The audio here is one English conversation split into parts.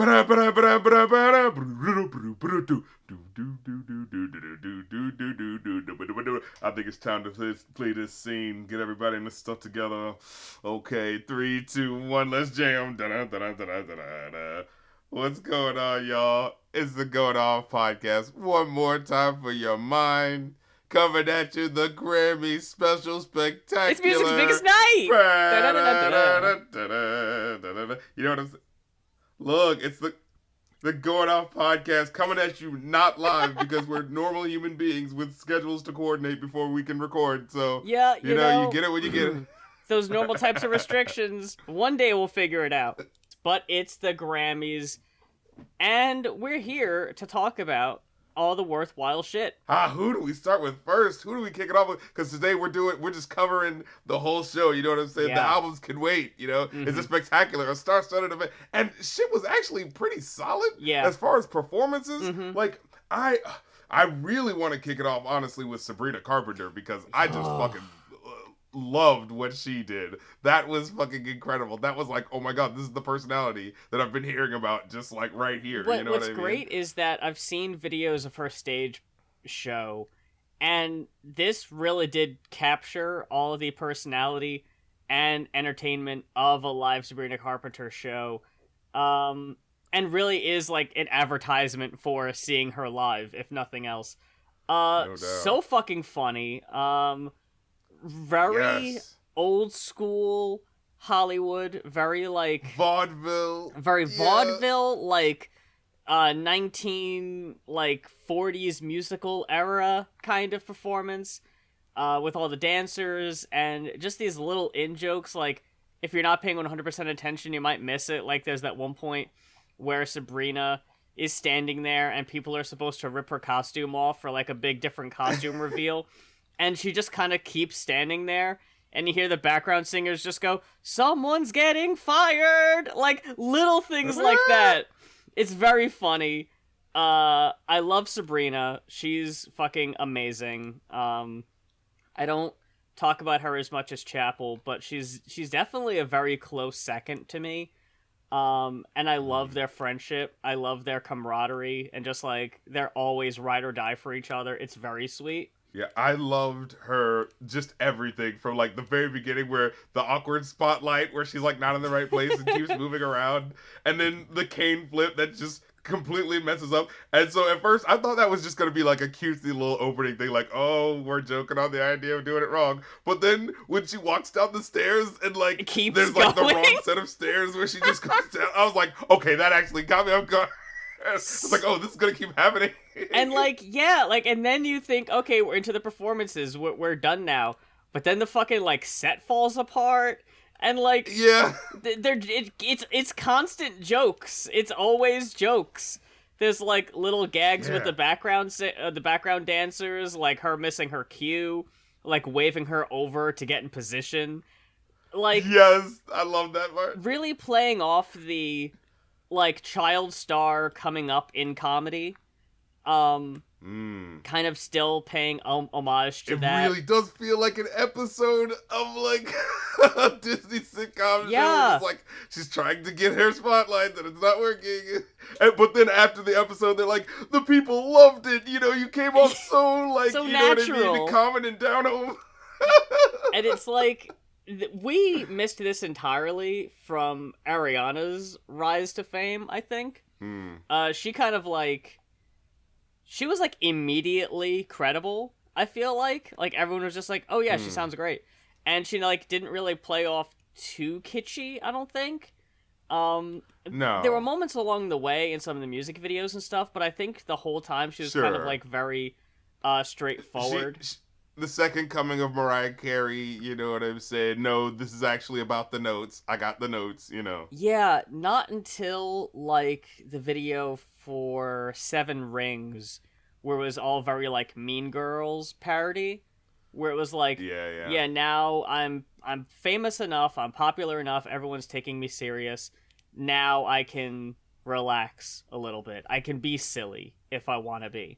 I think it's time to play this scene. Get everybody in this stuff together. Okay, 3, 2, 1, let's jam. What's going on, y'all? It's the Goin Off podcast. One more time for your mind. Coming at you, the Grammys special spectacular. It's music's biggest night. You know what I'm saying? Look, it's the Goin Off podcast coming at you not live because we're normal human beings with schedules to coordinate before we can record. So yeah, you know, you get it when you get it. Those normal types of restrictions. One day we'll figure it out. But it's the Grammys, and we're here to talk about all the worthwhile shit. Who do we start with first? Who do we kick it off with? Because today we're just covering the whole show. You know what I'm saying? Yeah. The albums can wait. You know, It's a spectacular, a star-studded event, and shit was actually pretty solid. Yeah. As far as performances, like I really want to kick it off honestly with Sabrina Carpenter because I just fucking loved what she did. That was fucking incredible. That was like, oh my god, this is the personality that I've been hearing about just like right here. You know What's what I mean? great is that I've seen videos of her stage show, and this really did capture all of the personality and entertainment of a live Sabrina Carpenter show, and really is like an advertisement for seeing her live, if nothing else. No doubt. So fucking funny. Very old school Hollywood, very like vaudeville, like 40s musical era kind of performance, with all the dancers and just these little in jokes. Like if you're not paying 100% attention, you might miss it. Like there's that one point where Sabrina is standing there and people are supposed to rip her costume off for like a big different costume reveal. And she just kind of keeps standing there, and you hear the background singers just go, "Someone's getting fired!" Like, little things like that. It's very funny. I love Sabrina. She's fucking amazing. I don't talk about her as much as Chappell, but she's definitely a very close second to me. And I love their friendship. I love their camaraderie, and just, like, they're always ride or die for each other. It's very sweet. Yeah, I loved her, just everything from like the very beginning where the awkward spotlight where she's like not in the right place and keeps moving around, and then the cane flip that just completely messes up. And so at first I thought that was just going to be like a cutesy little opening thing, like, oh, we're joking on the idea of doing it wrong. But then when she walks down the stairs and like there's like the wrong set of stairs where she just goes down, I was like, okay, that actually got me off guard. It's like, oh, this is gonna keep happening. And like, yeah, like, and then you think, okay, we're into the performances, we're done now. But then the fucking like set falls apart, and like, yeah, it's constant jokes. It's always jokes. There's like little gags with the background dancers, like her missing her cue, like waving her over to get in position. Like, yes, I love that part. Really playing off the like child star coming up in comedy, kind of still paying homage to that. It really does feel like an episode of like a Disney sitcom show. It's like she's trying to get her spotlight and it's not working. But then after the episode, they're like, the people loved it. You know, you came off so like, so you natural. know what I mean, common and down home. And it's like, we missed this entirely from Ariana's rise to fame, I think. She kind of like, she was like immediately credible, I feel like. Like everyone was just like, oh yeah, she sounds great. And she like didn't really play off too kitschy, I don't think. No. There were moments along the way in some of the music videos and stuff, but I think the whole time she was kind of like very straightforward. The second coming of Mariah Carey, you know what I'm saying? No, this is actually about the notes. I got the notes, you know. Yeah, not until, like, the video for Seven Rings, where it was all very, like, Mean Girls parody, where it was like, yeah, now I'm famous enough, I'm popular enough, everyone's taking me serious, now I can relax a little bit. I can be silly if I want to be.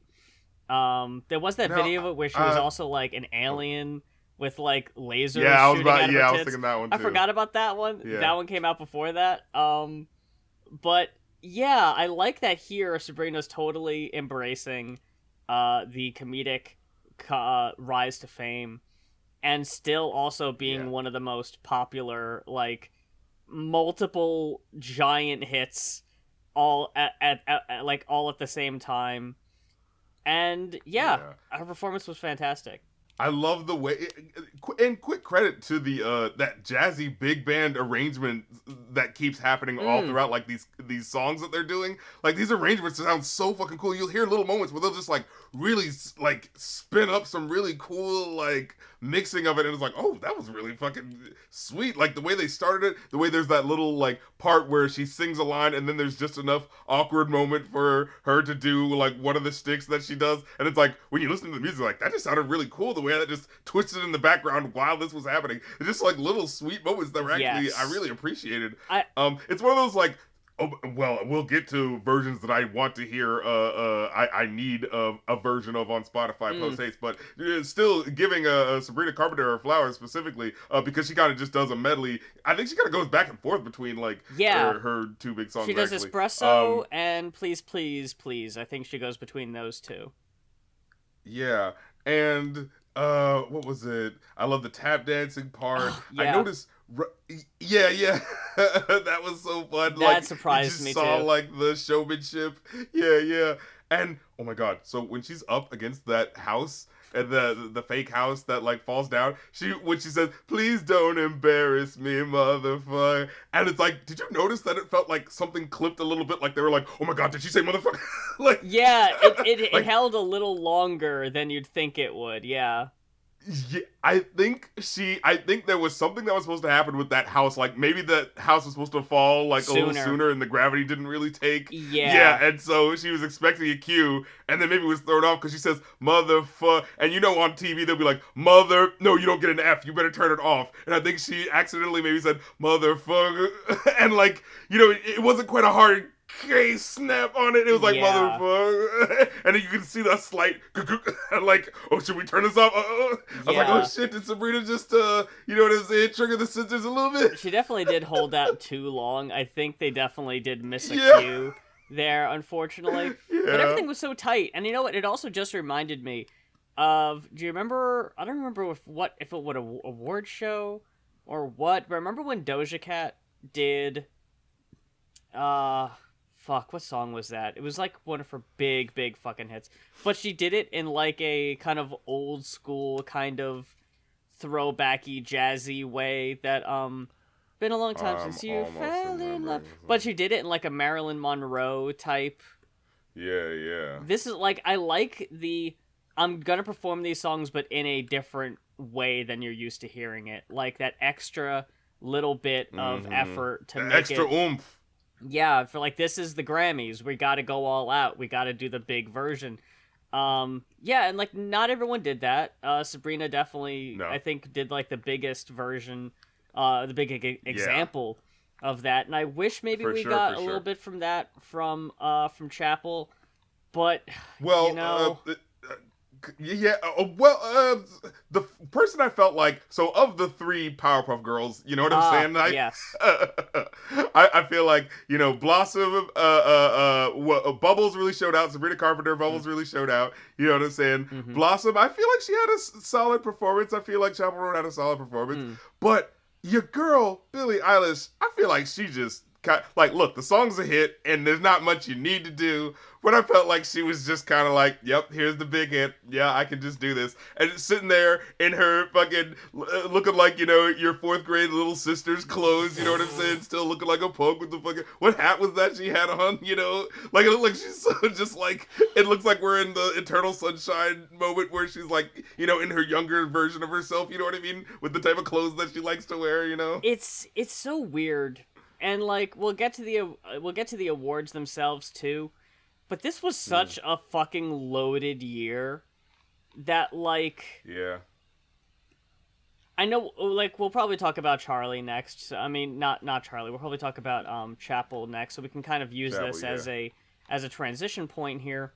There was that video of it where she was also like an alien with like lasers shooting out of her tits. I was thinking that one too. I forgot about that one. Yeah. That one came out before that. But Yeah, I like that here Sabrina's totally embracing the comedic rise to fame, and still also being one of the most popular, like, multiple giant hits all at like all at the same time. And her performance was fantastic. I love the way, and quick credit to the that jazzy big band arrangement that keeps happening all throughout, like these songs that they're doing. Like, these arrangements sound so fucking cool. You'll hear little moments where they'll just like really like spin up some really cool like mixing of it, and it's like, oh, that was really fucking sweet. Like the way they started it, the way there's that little like part where she sings a line, and then there's just enough awkward moment for her to do like one of the sticks that she does, and it's like when you listen to the music, like that just sounded really cool. The way that just twisted in the background while this was happening, it's just like little sweet moments that were actually I really appreciated. It's one of those like, oh, well, we'll get to versions that I want to hear. I need a version of on Spotify post haste, but still giving Sabrina Carpenter her flowers specifically because she kind of just does a medley. I think she kind of goes back and forth between like her two big songs. She does Espresso and Please Please Please. I think she goes between those two. Yeah, and what was it? I love the tap dancing part. I noticed. Yeah, that was so fun. That like, surprised me saw, too. Like the showmanship. Yeah, and oh my god! So when she's up against that house and the fake house that like falls down, when she says, "Please don't embarrass me, motherfucker," and it's like, did you notice that it felt like something clipped a little bit? Like they were like, "Oh my god, did she say motherfucker?" Like, yeah, it like, held a little longer than you'd think it would. Yeah. Yeah, I think there was something that was supposed to happen with that house. Like maybe the house was supposed to fall like a little sooner, and the gravity didn't really take. Yeah, and so she was expecting a cue, and then maybe was thrown off because she says motherfucker, and you know on TV they'll be like no, you don't get an F, you better turn it off. And I think she accidentally maybe said motherfucker, and like it wasn't quite a hard snap on it. It was like motherfucker, and then you can see that slight like, oh, should we turn this off? I was like, oh shit, did Sabrina just what I'm saying, trigger the scissors a little bit? She definitely did hold out too long. I think they definitely did miss a cue there, unfortunately. But everything was so tight, and you know what? It also just reminded me of. Do you remember? I don't remember if it was an award show or what. But remember when Doja Cat did? Fuck, what song was that? It was like one of her big fucking hits. But she did it in like a kind of old school, kind of throwbacky, jazzy way that, been a long time since you fell in love. But she did it in like a Marilyn Monroe type. Yeah. This is like, I like I'm gonna perform these songs, but in a different way than you're used to hearing it. Like that extra little bit of effort to make extra oomph. Yeah, for like, this is the Grammys. We gotta go all out. We gotta do the big version. And like, not everyone did that. Sabrina definitely, I think, did like the biggest version, the big example of that. And I wish maybe we got a little bit from that from Chappell. But, the person I felt like, so of the three Powerpuff Girls, you know what I'm saying? Yes. I feel like, Blossom, Bubbles really showed out. Sabrina Carpenter, Bubbles really showed out. You know what I'm saying? Mm-hmm. Blossom, I feel like she had a solid performance. I feel like Chappell Roan had a solid performance. But your girl, Billie Eilish, I feel like she just, like, look, the song's a hit, and there's not much you need to do. But I felt like she was just kind of like, yep, here's the big hit. Yeah, I can just do this. And sitting there in her fucking, looking like, your fourth grade little sister's clothes, you know what I'm saying? Still looking like a punk with the fucking, what hat was that she had on, Like, it looked like she's so just like, it looks like we're in the Eternal Sunshine moment where she's like, in her younger version of herself, you know what I mean? With the type of clothes that she likes to wear, It's so weird. And like, we'll get to the awards themselves too. But this was such a fucking loaded year that, like... Yeah. I know, like, we'll probably talk about Charli next. I mean, not Charli. We'll probably talk about Chappell next, so we can kind of use this as a transition point here.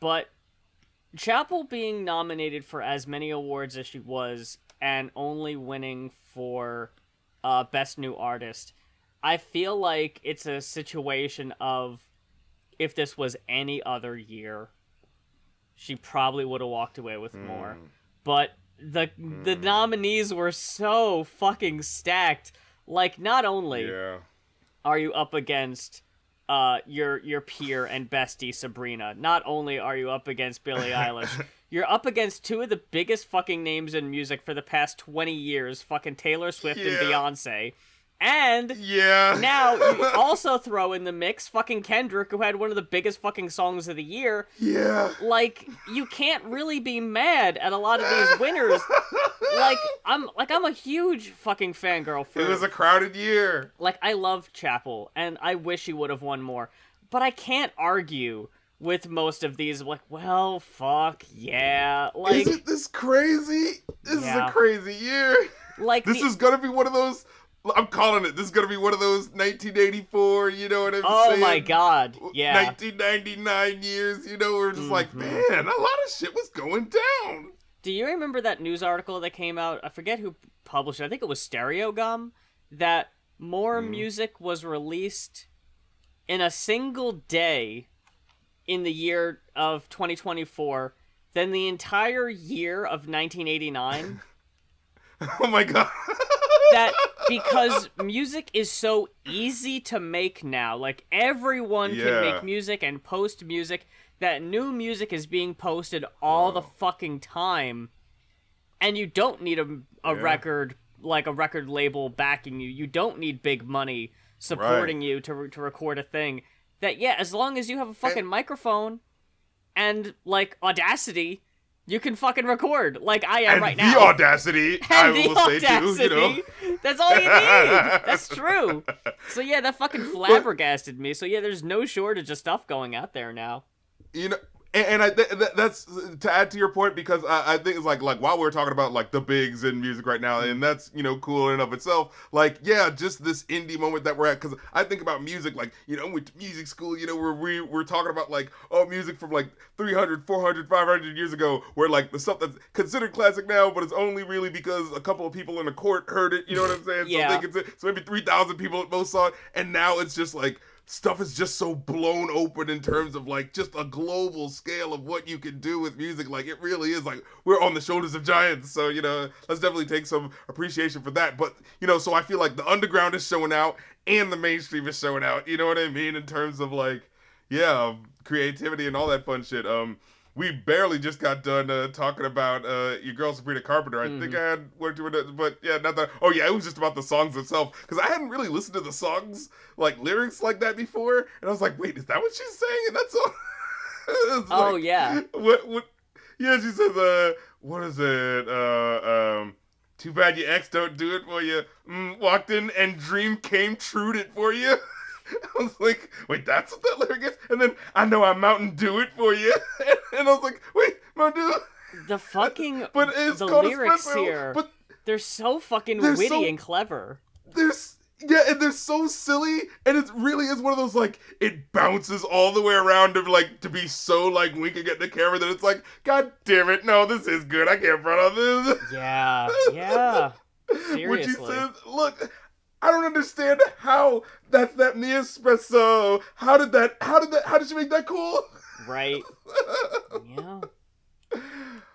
But Chappell being nominated for as many awards as she was, and only winning for Best New Artist... I feel like it's a situation of if this was any other year, she probably would have walked away with more. But the nominees were so fucking stacked. Like, not only are you up against your peer and bestie Sabrina, not only are you up against Billie Eilish, you're up against two of the biggest fucking names in music for the past 20 years, fucking Taylor Swift and Beyonce. And now you also throw in the mix fucking Kendrick, who had one of the biggest fucking songs of the year. Yeah. Like, you can't really be mad at a lot of these winners. I'm a huge fucking fangirl for it. Was a crowded year. Like, I love Chappell, and I wish he would have won more. But I can't argue with most of these. Like, well, fuck yeah. Like, isn't this crazy? This is a crazy year. Like, this is gonna be one of those. I'm calling it. This is going to be one of those 1984, you know what I'm saying? Oh my god, yeah. 1999 years, you know, we're just like, man, a lot of shit was going down. Do you remember that news article that came out? I forget who published it. I think it was Stereo Gum. That more music was released in a single day in the year of 2024 than the entire year of 1989. Oh my god. That because music is so easy to make now. Like, everyone can make music and post music. That new music is being posted all the fucking time. And you don't need a record, like a record label backing you. You don't need big money supporting you to record a thing. That, as long as you have a fucking microphone and, like, Audacity, you can fucking record, like I am right now. And the Audacity, I will say too, you know. That's all you need. That's true. So yeah, that fucking flabbergasted me. So yeah, there's no shortage of stuff going out there now. You know, and that's to add to your point, because I think it's like while we're talking about like the bigs in music right now, and that's, you know, cool in and of itself. Like, yeah, just this indie moment that we're at, because I think about music like, you know, with music school, you know, where we're talking about like, oh, music from like 300, 400, 500 years ago, where like the stuff that's considered classic now, but it's only really because a couple of people in a court heard it, you know what I'm saying? Yeah. So maybe 3,000 people at most saw it, and now it's just like, stuff is just so blown open in terms of like just a global scale of what you can do with music. Like, it really is like we're on the shoulders of giants. So, you know, let's definitely take some appreciation for that. But, you know, so I feel like the underground is showing out and the mainstream is showing out. You know what I mean? In terms of like, creativity and all that fun shit. We barely just got done talking about your girl Sabrina Carpenter. I think I had one or two minutes, but yeah, not that. Oh yeah, it was just about the songs themselves, because I hadn't really listened to the songs, like lyrics like that before, and I was like, wait, is that what she's saying in that song? Oh like, yeah. What? Yeah, she says, what is it? Too bad your ex don't do it for you. Walked in and dream came true it for you. I was like, wait, that's what that lyric is? And then, I know I Mountain Dew it for you. And I was like, wait, Mountain Dew? The fucking, but it's the called lyrics espresso, here, but they're so fucking witty and clever. And they're so silly, and it really is one of those, like, it bounces all the way around to be so, like, winking at the camera that it's like, god damn it, no, this is good, I can't front on this. Yeah, seriously. When she says, look, I don't understand how that's that me espresso. How did she make that cool? Right. Yeah.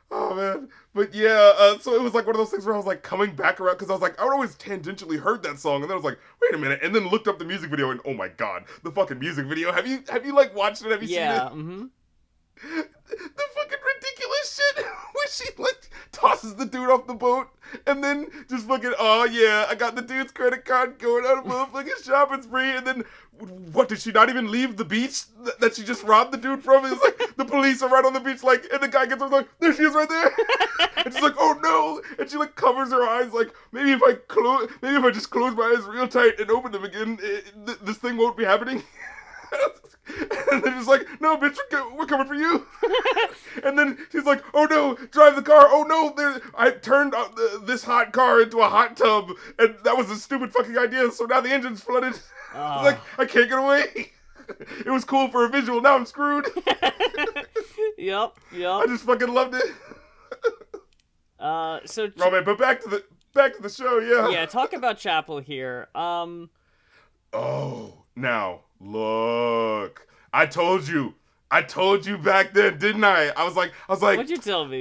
Oh man. But yeah, so it was like one of those things where I was like coming back around, because I was like, I would always tangentially heard that song, and then I was like, wait a minute, and then looked up the music video, and oh my god, the fucking music video. Have you like watched it? Have you seen it? Yeah, mm-hmm. The fucking ridiculous shit where she like tosses the dude off the boat and then just fucking, oh yeah, I got the dude's credit card, going on a motherfucking shopping spree, and then what, did she not even leave the beach that she just robbed the dude from? It's like the police are right on the beach, like, and the guy gets up like, there she is right there. And she's like, oh no, and she like covers her eyes, like, maybe if I just close my eyes real tight and open them again, this thing won't be happening. And they're just like, no, bitch, we're coming for you. And then she's like, oh no, drive the car. Oh no, I turned this hot car into a hot tub, and that was a stupid fucking idea, so now the engine's flooded. Like, I can't get away. It was cool for a visual, now I'm screwed. Yep. I just fucking loved it. Roman, but back to the show, yeah. Yeah, talk about Chappell here. Oh, now look. I told you back then, didn't I? I was like, What'd you tell me?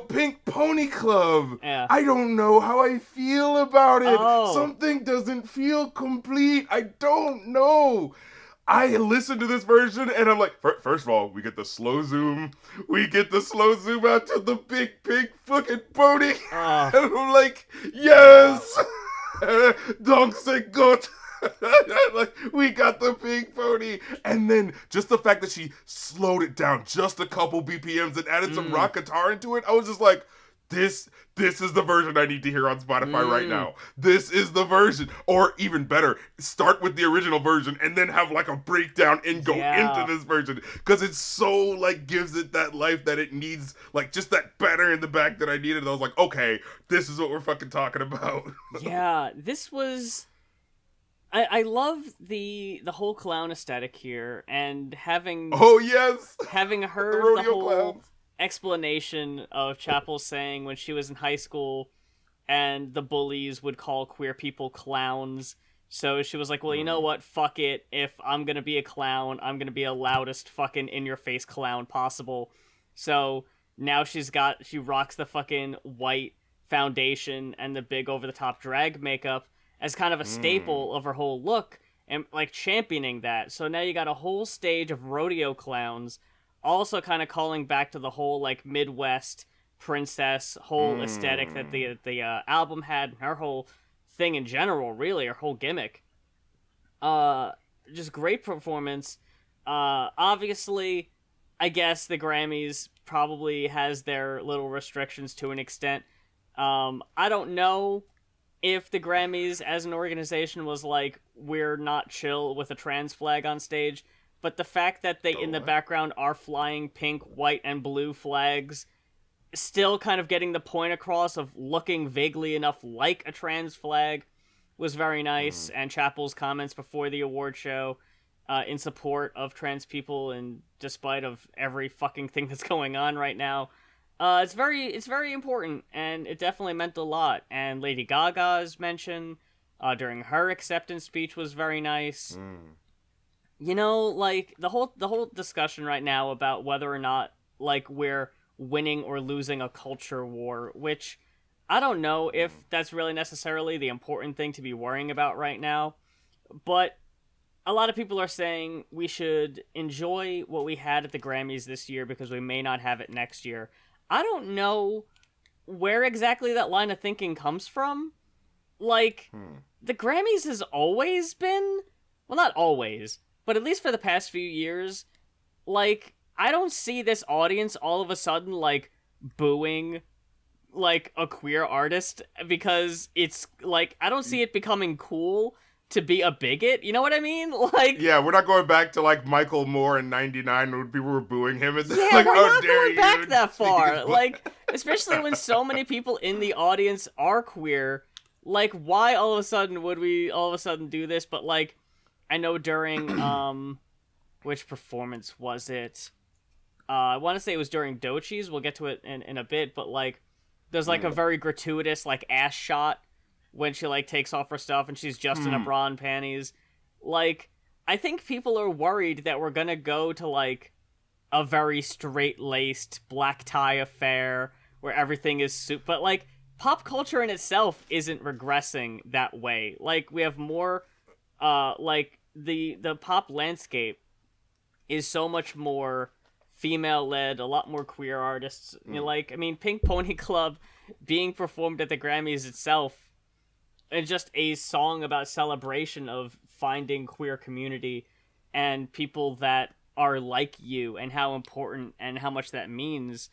Pink Pony Club. Yeah. I don't know how I feel about it. Oh. Something doesn't feel complete. I don't know. I listened to this version and I'm like, first of all, we get the slow zoom. We get the slow zoom out to the big pink fucking pony. And I'm like, yes! Don't say good. Like, we got the pink pony. And then just the fact that she slowed it down just a couple BPMs and added some rock guitar into it, I was just like, this is the version I need to hear on Spotify right now. This is the version. Or even better, start with the original version and then have like a breakdown and go into this version. Because it's so like gives it that life that it needs, like just that banner in the back that I needed. And I was like, okay, this is what we're fucking talking about. Yeah, this was... I love the whole clown aesthetic here, and having having heard the whole clowns. Explanation of Chappell saying when she was in high school and the bullies would call queer people clowns, so she was like, well, you know what, fuck it, if I'm gonna be a clown, I'm gonna be a loudest fucking in-your-face clown possible. So now she rocks the fucking white foundation and the big over-the-top drag makeup as kind of a staple of her whole look, and like championing that. So now you got a whole stage of rodeo clowns, also kind of calling back to the whole like Midwest princess whole aesthetic that the album had, and her whole thing in general, really, her whole gimmick. Just great performance. Obviously, I guess the Grammys probably has their little restrictions to an extent. I don't know if the Grammys as an organization was like, we're not chill with a trans flag on stage, but the fact that they in the background are flying pink, white, and blue flags, still kind of getting the point across of looking vaguely enough like a trans flag, was very nice. And Chappell's comments before the award show in support of trans people, and despite of every fucking thing that's going on right now, it's very important, and it definitely meant a lot. And Lady Gaga's mention during her acceptance speech was very nice. You know, like the whole discussion right now about whether or not like we're winning or losing a culture war, which I don't know if that's really necessarily the important thing to be worrying about right now, but a lot of people are saying we should enjoy what we had at the Grammys this year because we may not have it next year. I don't know where exactly that line of thinking comes from. Like, the Grammys has always been... Well, not always, but at least for the past few years, like, I don't see this audience all of a sudden, like, booing, like, a queer artist because it's, like, I don't see it becoming cool to be a bigot, you know what I mean? Like, yeah, we're not going back to like Michael Moore in '99 when people were booing him, and yeah, like, we're how not dare going you? back that far. Like, especially when so many people in the audience are queer. Like, why all of a sudden would we all of a sudden do this? But like, I know during which performance was it? I want to say it was during Doechi's. We'll get to it in a bit, but like, there's like a very gratuitous like ass shot when she, like, takes off her stuff and she's just in a bra and panties. Like, I think people are worried that we're gonna go to, like, a very straight-laced black tie affair where everything is but, like, pop culture in itself isn't regressing that way. Like, we have more, like, the pop landscape is so much more female-led, a lot more queer artists. You know, like, I mean, Pink Pony Club being performed at the Grammys itself, and just a song about celebration of finding queer community and people that are like you and how important and how much that means.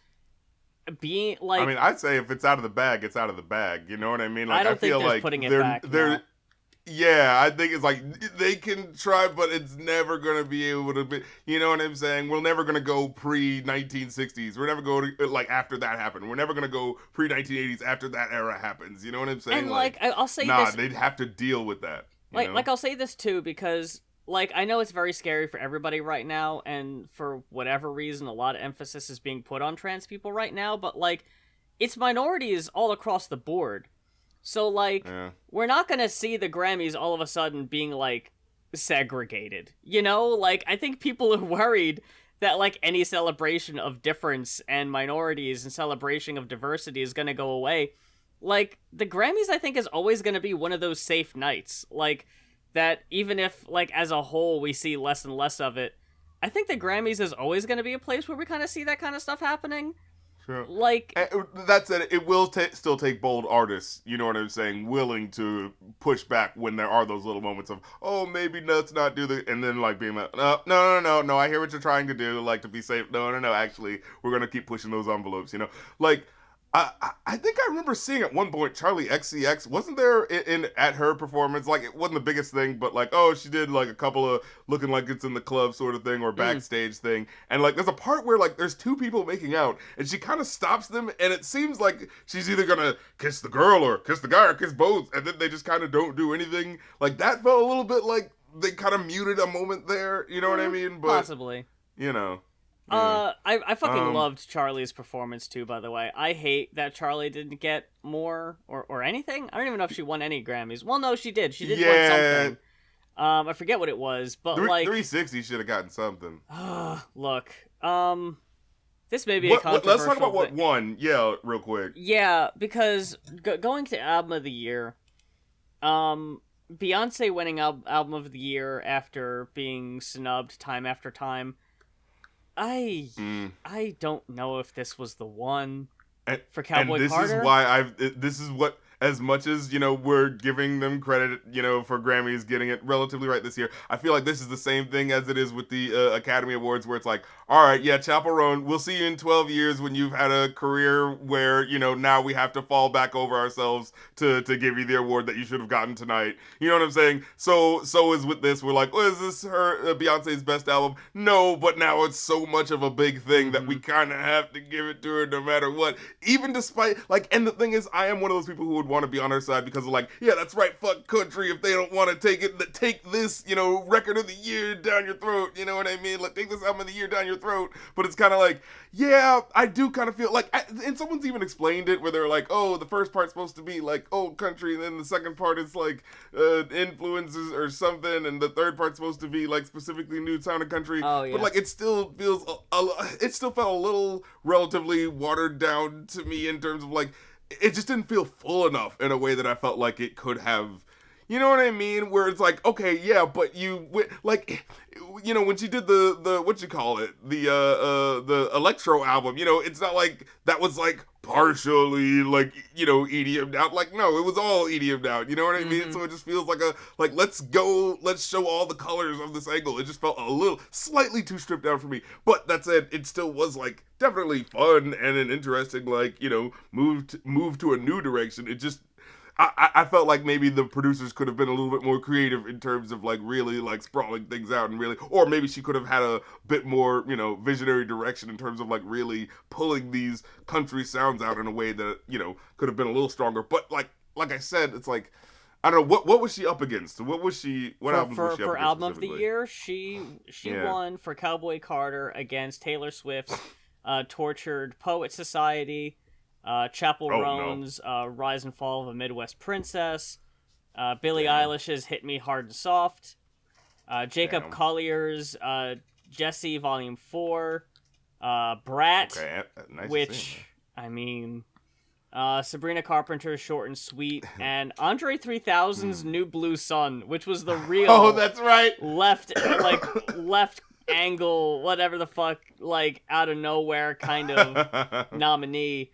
Being like, I mean, I'd say if it's out of the bag, it's out of the bag. You know what I mean? Like, I don't feel think there's like putting it they're, back. They're, no. Yeah, I think it's like they can try, but it's never gonna be able to be. You know what I'm saying? We're never gonna go pre-1960s. We're never going to like after that happened. We're never gonna go pre-1980s after that era happens. You know what I'm saying? And like I'll say nah, this, they'd have to deal with that. Like I'll say this too, because like I know it's very scary for everybody right now, and for whatever reason, a lot of emphasis is being put on trans people right now. But like, it's minorities all across the board. So, like, Yeah. we're not gonna see the Grammys all of a sudden being, like, segregated. You know? Like, I think people are worried that, like, any celebration of difference and minorities and celebration of diversity is gonna go away. Like, the Grammys, I think, is always gonna be one of those safe nights. Like, that even if, like, as a whole we see less and less of it, I think the Grammys is always gonna be a place where we kind of see that kind of stuff happening. Sure. Like, that said, it will still take bold artists, you know what I'm saying, willing to push back when there are those little moments of, oh, maybe let's not do the, and then like being like, no, I hear what you're trying to do, like to be safe. No, actually, we're gonna keep pushing those envelopes, you know, like. I think I remember seeing at one point Charli XCX, wasn't there in at her performance, like it wasn't the biggest thing, but like, oh, she did like a couple of looking like it's in the club sort of thing or backstage thing, and like there's a part where like there's two people making out and she kind of stops them and it seems like she's either gonna kiss the girl or kiss the guy or kiss both, and then they just kind of don't do anything. Like that felt a little bit like they kind of muted a moment there, you know what I mean? But possibly. You know. Yeah. I fucking loved Charli's performance too, by the way. I hate that Charli didn't get more or anything. I don't even know if she won any Grammys. Well, no, she did. She did win something. I forget what it was, but like 360 should have gotten something. Look, this may be a controversial let's talk about what won. Yeah, real quick. Yeah, because going to Album of the Year, Beyonce winning Album of the Year after being snubbed time after time. I don't know if this was the one for Cowboy Carter. And this is why this is what, as much as, you know, we're giving them credit, you know, for Grammys getting it relatively right this year, I feel like this is the same thing as it is with the Academy Awards, where it's like, all right, yeah, Chappell, we'll see you in 12 years when you've had a career where, you know, now we have to fall back over ourselves to give you the award that you should have gotten tonight. You know what I'm saying? So is with this. We're like, oh, is this her Beyonce's best album? No, but now it's so much of a big thing that we kind of have to give it to her no matter what. Even despite, like, and the thing is, I am one of those people who would want to be on her side because of like, yeah, that's right, fuck country if they don't want to take it, take this, you know, record of the year down your throat, you know what I mean? Like, take this album of the year down your throat. But it's kind of like, yeah, I do kind of feel like, and someone's even explained it where they're like, oh, the first part's supposed to be like old country, and then the second part is like influences or something, and the third part's supposed to be like specifically new sound of country. Oh, yeah. But like, it still feels, it still felt a little relatively watered down to me in terms of like, it just didn't feel full enough in a way that I felt like it could have. You know what I mean? Where it's like, okay, yeah, but you like, you know, when she did the what you call it, the electro album, you know, it's not like that was like partially like, you know, EDM'd out. Like, no, it was all EDM'd out. You know what I mean? So it just feels like let's show all the colors of this angle. It just felt a little slightly too stripped down for me. But that said, it still was like definitely fun and an interesting, like, you know, move to a new direction. It just, I felt like maybe the producers could have been a little bit more creative in terms of like really like sprawling things out and really, or maybe she could have had a bit more, you know, visionary direction in terms of like really pulling these country sounds out in a way that, you know, could have been a little stronger. But like I said, it's like, I don't know, what was she up against? What albums was she up against? For Album of the Year, she won for Cowboy Carter against Taylor Swift's Tortured Poet Society, Chappell Roan's Rise and Fall of a Midwest Princess, Billie Eilish's Hit Me Hard and Soft, Jacob Collier's Jessie Volume 4, Brat, nice, which, I mean, Sabrina Carpenter's Short and Sweet, and Andre 3000's New Blue Sun, which was the real oh, that's right, left angle, whatever the fuck, like, out of nowhere kind of nominee.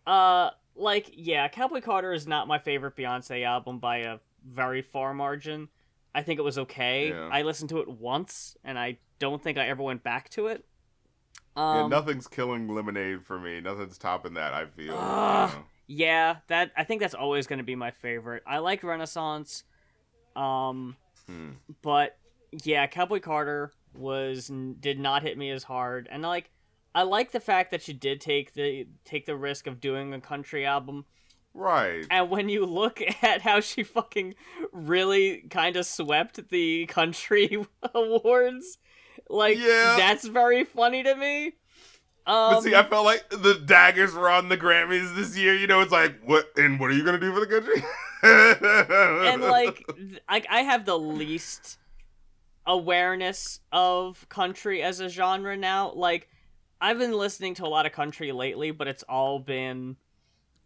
Like, yeah, Cowboy Carter is not my favorite Beyonce album by a very far margin. I think it was okay. Yeah. I listened to it once, and I don't think I ever went back to it. Yeah, nothing's killing Lemonade for me. Nothing's topping that, I feel. Yeah, I think that's always going to be my favorite. I like Renaissance. But, yeah, Cowboy Carter did not hit me as hard. And, like, I like the fact that she did take the risk of doing a country album. Right. And when you look at how she fucking really kind of swept the country awards, like, that's very funny to me. But see, I felt like the daggers were on the Grammys this year. You know, it's like, what are you gonna do for the country? And like I have the least awareness of country as a genre now. Like, I've been listening to a lot of country lately, but it's all been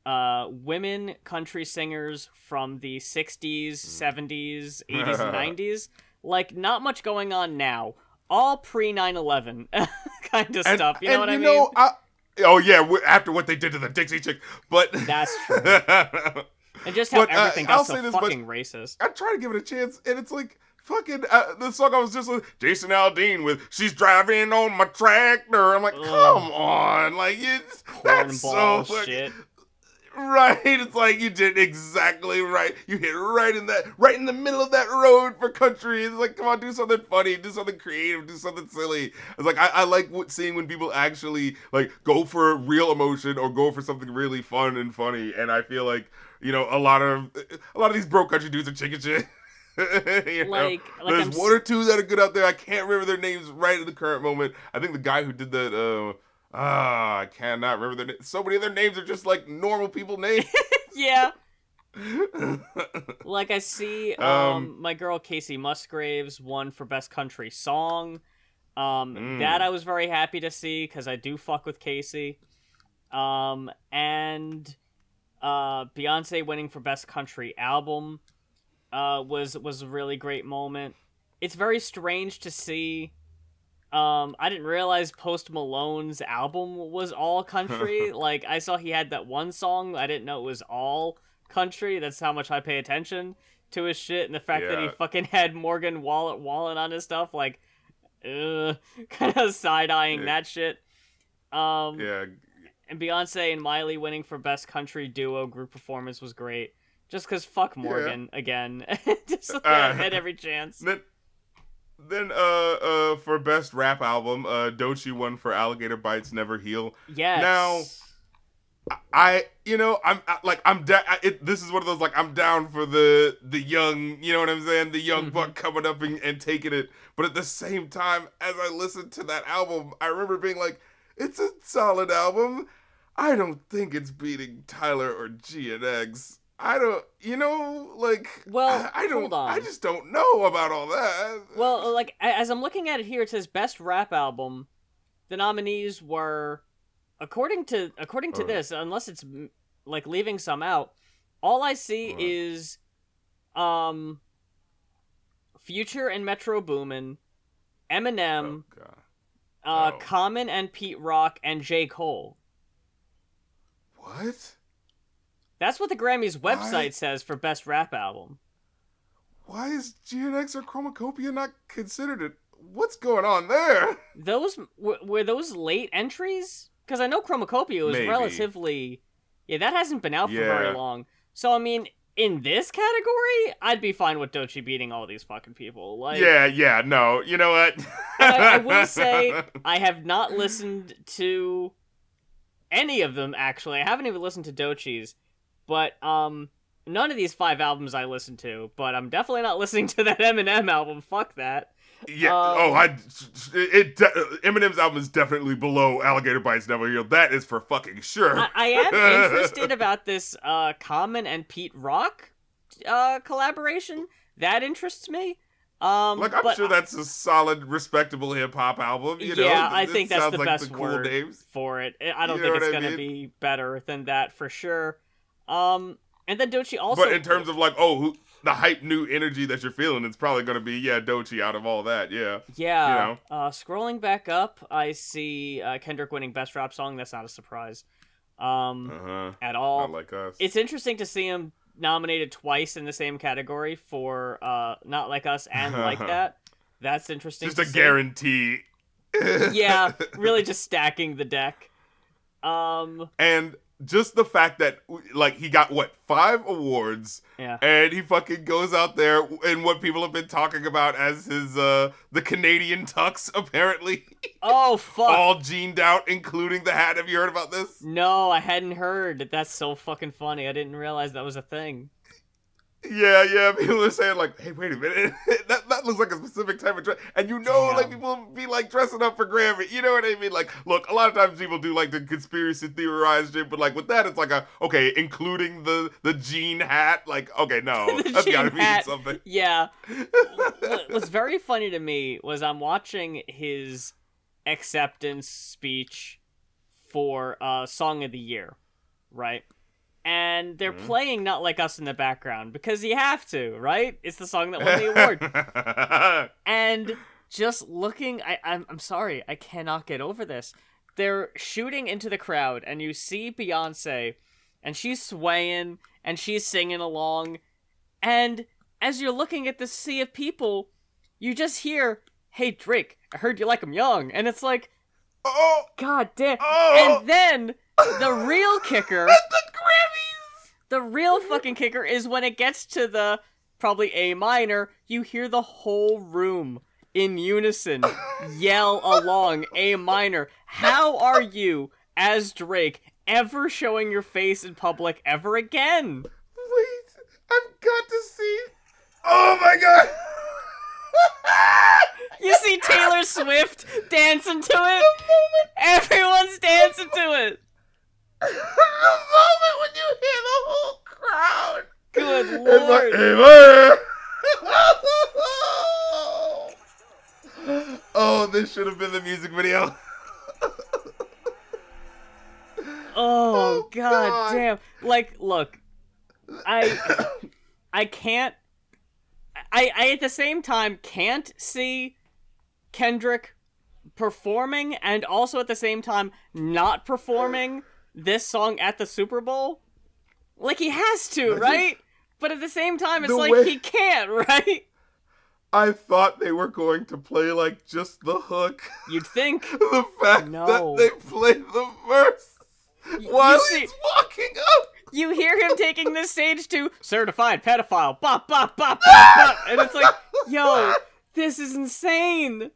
women country singers from the 60s, 70s, 80s, and 90s. Like, not much going on now. All pre 9/11 kind of stuff. You know what I mean? Oh yeah, after what they did to the Dixie Chick, but that's true. And just how everything got so fucking racist. I try to give it a chance, and it's like fucking the song I was just like Jason Aldean with "She's Driving on My Tractor." I'm like, come on, like that's so shit. Right, it's like you did exactly right. You hit right in the middle of that road for country. It's like, come on, do something funny, do something creative, do something silly. It's like I like seeing when people actually like go for real emotion or go for something really fun and funny. And I feel like, you know, a lot of these broke country dudes are chicken shit. There's one or two that are good out there. I can't remember their names right at the current moment. I think the guy who did that. I cannot remember their names. So many of their names are just like normal people names. Yeah. Like I see my girl Casey Musgraves won for Best Country Song. That I was very happy to see because I do fuck with Casey. And Beyonce winning for Best Country Album was a really great moment. It's very strange to see. I didn't realize Post Malone's album was all country. Like, I saw he had that one song. I didn't know it was all country. That's how much I pay attention to his shit. And the fact that he fucking had Morgan Wallen on his stuff, like, kind of side-eyeing that shit. Yeah. And Beyonce and Miley winning for Best Country Duo Group Performance was great. Just because fuck Morgan again. Just had every chance. Then for Best Rap Album, Doechi won for Alligator Bites Never Heal. Yes. Now, this is one of those, like, I'm down for the young, you know what I'm saying? The young buck coming up and taking it. But at the same time, as I listened to that album, I remember being like, it's a solid album. I don't think it's beating Tyler or GNX. I don't, well, I don't, hold on. I just don't know about all that. Well, like, as I'm looking at it here, it says Best Rap Album. The nominees were, according to this, unless it's, like, leaving some out, all I see is, Future and Metro Boomin, Eminem, Common and Pete Rock, and J. Cole. What? That's what the Grammys website says for Best Rap Album. Why is GNX or Chromacopia not considered it? What's going on there? Those were those late entries? Because I know Chromacopia was relatively... Yeah, that hasn't been out for very long. So, I mean, in this category, I'd be fine with Doechi beating all these fucking people. Like, no. You know what? I will say, I have not listened to any of them, actually. I haven't even listened to Doechi's. But, none of these 5 albums I listened to, but I'm definitely not listening to that Eminem album. Fuck that. Yeah, Eminem's album is definitely below Alligator Bites Never Heal. That is for fucking sure. I am interested about this, Common and Pete Rock, collaboration. That interests me. I'm sure that's a solid, respectable hip-hop album, you know? Yeah, I think that's the best cool word names. for it. I don't think it's gonna be better than that, for sure. And then Doechi also... But in terms of, like, the hype new energy that you're feeling, it's probably going to be, Doechi out of all that, yeah. Yeah. You know? Scrolling back up, I see Kendrick winning Best Rap Song. That's not a surprise at all. Not like us. It's interesting to see him nominated twice in the same category for Not Like Us and Like That. That's interesting Just a guarantee. Yeah, really just stacking the deck. And... just the fact that, like, he got, 5 awards, and he fucking goes out there in what people have been talking about as his, the Canadian tux, apparently. Oh, fuck. All jeaned out, including the hat. Have you heard about this? No, I hadn't heard. That's so fucking funny. I didn't realize that was a thing. Yeah, people are saying, like, hey, wait a minute. that looks like a specific type of dress. And like, people be, like, dressing up for Grammy. You know what I mean? Like, look, a lot of times people do, like, the conspiracy theorize shit, but, like, with that, it's like including the jean hat. Like, okay, no, that's gotta mean something. Yeah. What's very funny to me was I'm watching his acceptance speech for Song of the Year, right? And they're playing Not Like Us in the background because you have to, right? It's the song that won the award. And just looking, I'm sorry, I cannot get over this. They're shooting into the crowd, and you see Beyonce, and she's swaying, and she's singing along, and as you're looking at this sea of people, you just hear, "Hey, Drake, I heard you like 'em young," and it's like, oh, god damn. Oh. And then the real kicker, the real fucking kicker is when it gets to the probably A minor, you hear the whole room in unison yell along A minor. How are you, as Drake, ever showing your face in public ever again? Wait, I've got to see. Oh my god. You see Taylor Swift dancing to it? Everyone's dancing to it. The moment when you hear the whole crowd. Good lord. Oh, this should have been the music video. Oh god damn. Like, look. I can't. I at the same time can't see Kendrick performing and also at the same time not performing this song at the Super Bowl. Like, he has to, right? But at the same time, it's like he can't, right? I thought they were going to play, like, just the hook. You'd think. The fact that they played the verse while he's walking up. You hear him taking this stage to certified pedophile, bop, bop, bop, bop, bop. And it's like, yo, this is insane.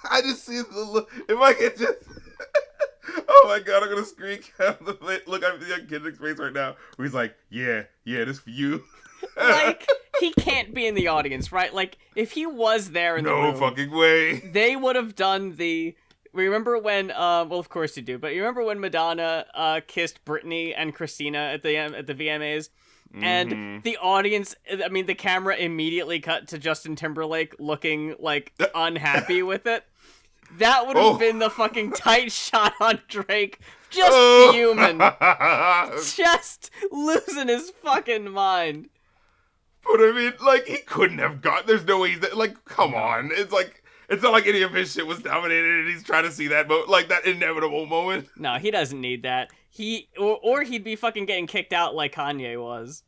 I just see the look. If I could just. Oh my god, I'm gonna screen cap the look. I'm seeing Kendrick's face right now where he's like, yeah, this for you. Like, he can't be in the audience, right? Like, if he was there in the room. No fucking way. They would have done the. Remember when, well, of course you do, but you remember when Madonna kissed Britney and Christina at the VMAs? And the audience, I mean, the camera immediately cut to Justin Timberlake looking, like, unhappy with it. That would have been the fucking tight shot on Drake. Just fuming. Just losing his fucking mind. But I mean, like, he couldn't have got, there's no way he's, like, come on. It's like, it's not like any of his shit was nominated and he's trying to see that, like, that inevitable moment. No, he doesn't need that. Or he'd be fucking getting kicked out like Kanye was.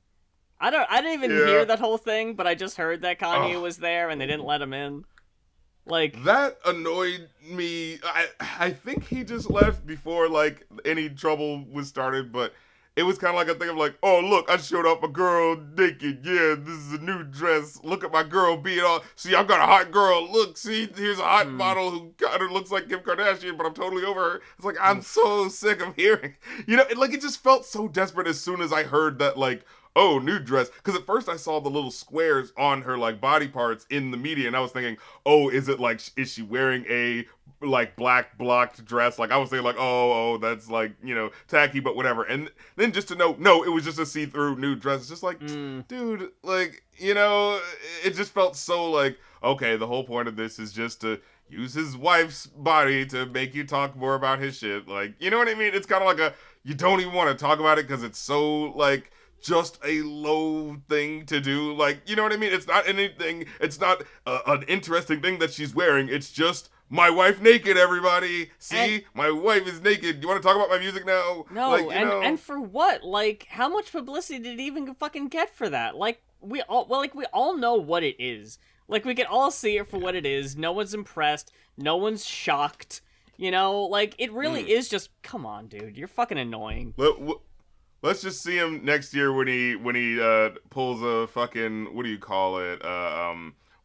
I didn't even hear that whole thing, but I just heard that Kanye was there and they didn't let him in. Like, that annoyed me. I think he just left before, like, any trouble was started, but it was kind of like a thing of like, oh, look, I showed up a girl naked. Yeah, this is a new dress. Look at my girl being all, see, I've got a hot girl. Look, see, here's a hot model who kind of looks like Kim Kardashian, but I'm totally over her. It's like, I'm so sick of hearing. You know, it just felt so desperate as soon as I heard that, like, oh, new dress. Because at first I saw the little squares on her, like, body parts in the media, and I was thinking, oh, is it, like, is she wearing a, like, black blocked dress? Like, I was thinking, like, oh, that's, like, you know, tacky, but whatever. And then just to know, no, it was just a see-through new dress. It's just like, dude, like, you know, it just felt so, like, okay, the whole point of this is just to use his wife's body to make you talk more about his shit. Like, you know what I mean? It's kind of like you don't even want to talk about it because it's so, like, just a low thing to do. Like, you know what I mean? It's not anything. It's not an interesting thing that she's wearing. It's just my wife naked, everybody. See? My wife is naked. You want to talk about my music now? No, like, and for what? Like, how much publicity did he even fucking get for that? Like, we all know what it is. Like, we can all see it for what it is. No one's impressed. No one's shocked. You know? Like, it really is just, come on, dude. You're fucking annoying. Let's just see him next year when he pulls a fucking, what do you call it?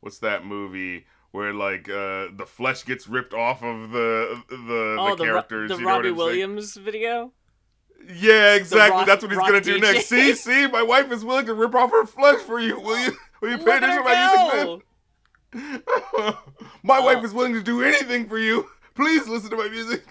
What's that movie where, like, the flesh gets ripped off of the characters? The Robbie Williams video? Yeah, exactly. That's what he's gonna do next. See, my wife is willing to rip off her flesh for you. Will you pay Look at attention her to my go! music, man? My wife is willing to do anything for you. Please listen to my music.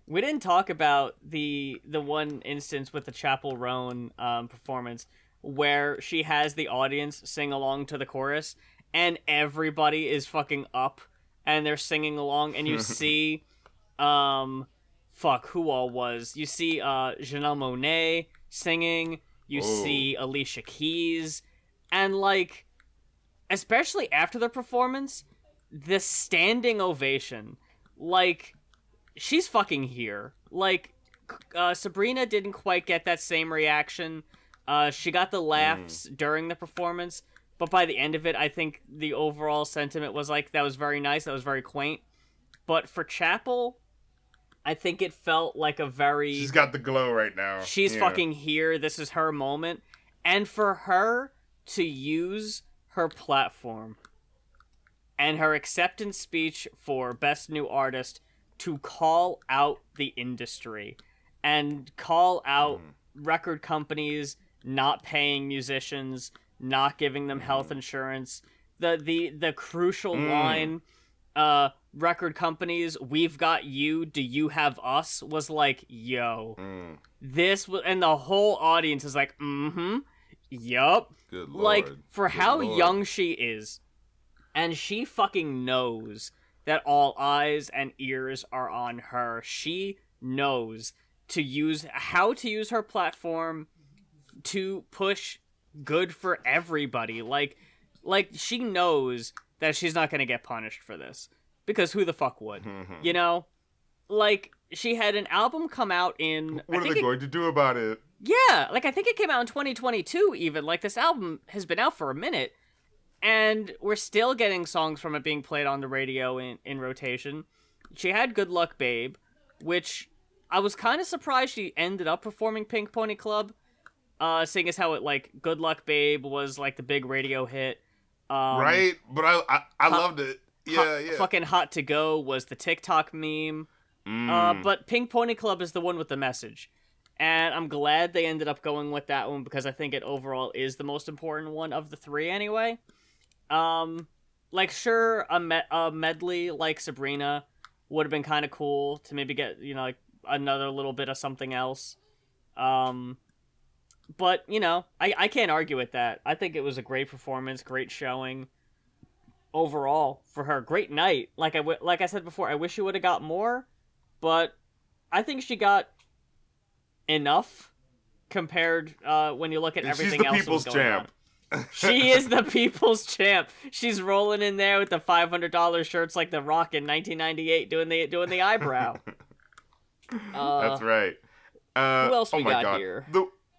We didn't talk about the one instance with the Chappell Roan performance where she has the audience sing along to the chorus, and everybody is fucking up, and they're singing along, and you see, who all was? You see Janelle Monae singing, you see Alicia Keys, and, like, especially after the performance, the standing ovation, like, she's fucking here. Like, Sabrina didn't quite get that same reaction. She got the laughs during the performance, but by the end of it, I think the overall sentiment was like, that was very nice, that was very quaint. But for Chappell, I think it felt like a very... She's got the glow right now. She's fucking here, this is her moment. And for her to use her platform and her acceptance speech for Best New Artist to call out the industry and call out record companies not paying musicians, not giving them health insurance. The crucial line, record companies, we've got you, do you have us, was like, yo. This was, and the whole audience is like, yup. Good Lord. Like, for how Lord. young she is, and she fucking knows that all eyes and ears are on her. She knows how to use her platform to push good for everybody. Like she knows that she's not going to get punished for this, because who the fuck would? You know? Like, she had an album come out in... What are they going to do about it? Yeah, like, I think it came out in 2022 even. Like, this album has been out for a minute, and we're still getting songs from it being played on the radio in rotation. She had Good Luck Babe, which I was kind of surprised she ended up performing Pink Pony Club, seeing as how it, like, Good Luck Babe was, like, the big radio hit. Right? But I loved it. Yeah. Fucking Hot to Go was the TikTok meme. But Pink Pony Club is the one with the message. And I'm glad they ended up going with that one, because I think it overall is the most important one of the three anyway. Like, sure, a medley like Sabrina would have been kind of cool to maybe get, you know, like, another little bit of something else. But, you know, I can't argue with that. I think it was a great performance, great showing overall for her. Great night. Like I said before, I wish she would have got more, but I think she got enough compared when you look at everything else that was going on. She is the people's champ. She's rolling in there with the $500 shirts like The Rock in 1998 doing the eyebrow. That's right. Who else we got here?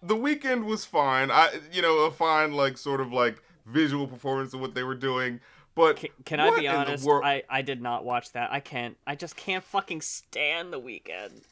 The Weeknd was fine. A fine, like, sort of like visual performance of what they were doing. But can I be honest? I did not watch that. I just can't fucking stand The Weeknd.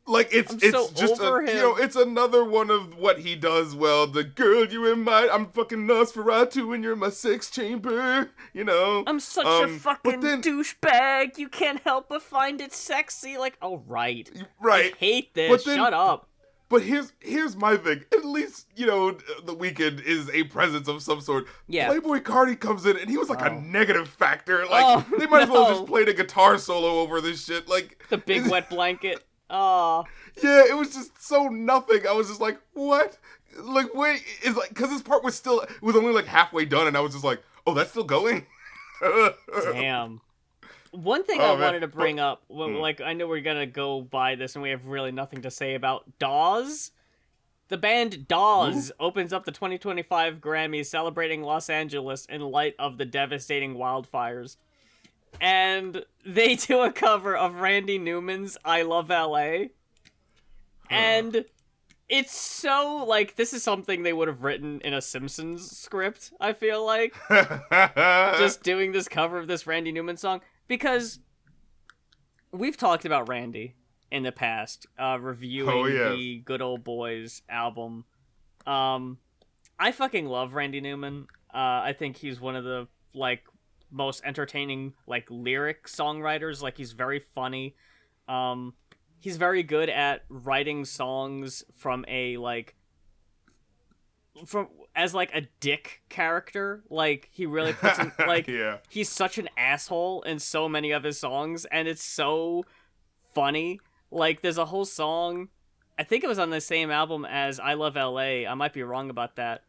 Like, it's so just over him. You know, it's another one of what he does well. The girl you in my, I'm fucking Nosferatu and you're my sex chamber. You know, I'm such a fucking douchebag. You can't help but find it sexy. Like, oh right. I hate this. Shut up. But here's my thing. At least, you know, The Weeknd is a presence of some sort. Yeah. Playboi Carti comes in and he was like a negative factor. Like, they might as well just played a guitar solo over this shit. Like, the big wet blanket. Oh. Yeah, it was just so nothing. I was just like, what? Like, wait, it's like, because this part was only like halfway done, and I was just like, oh, that's still going? Damn. One thing I wanted to bring up, like, I know we're gonna go by this, and we have really nothing to say about Dawes. The band Dawes opens up the 2025 Grammys celebrating Los Angeles in light of the devastating wildfires. And they do a cover of Randy Newman's I Love L.A. And it's so, like, this is something they would have written in a Simpsons script, I feel like. Just doing this cover of this Randy Newman song. Because we've talked about Randy in the past, reviewing the Good Old Boys album. I fucking love Randy Newman. I think he's one of the, like, most entertaining, like, lyric songwriters. Like, he's very funny. He's very good at writing songs from a, like, as like a dick character. Like he really puts in, like he's such an asshole in so many of his songs, and it's so funny. Like there's a whole song, I think it was on the same album as I Love LA, I might be wrong about that,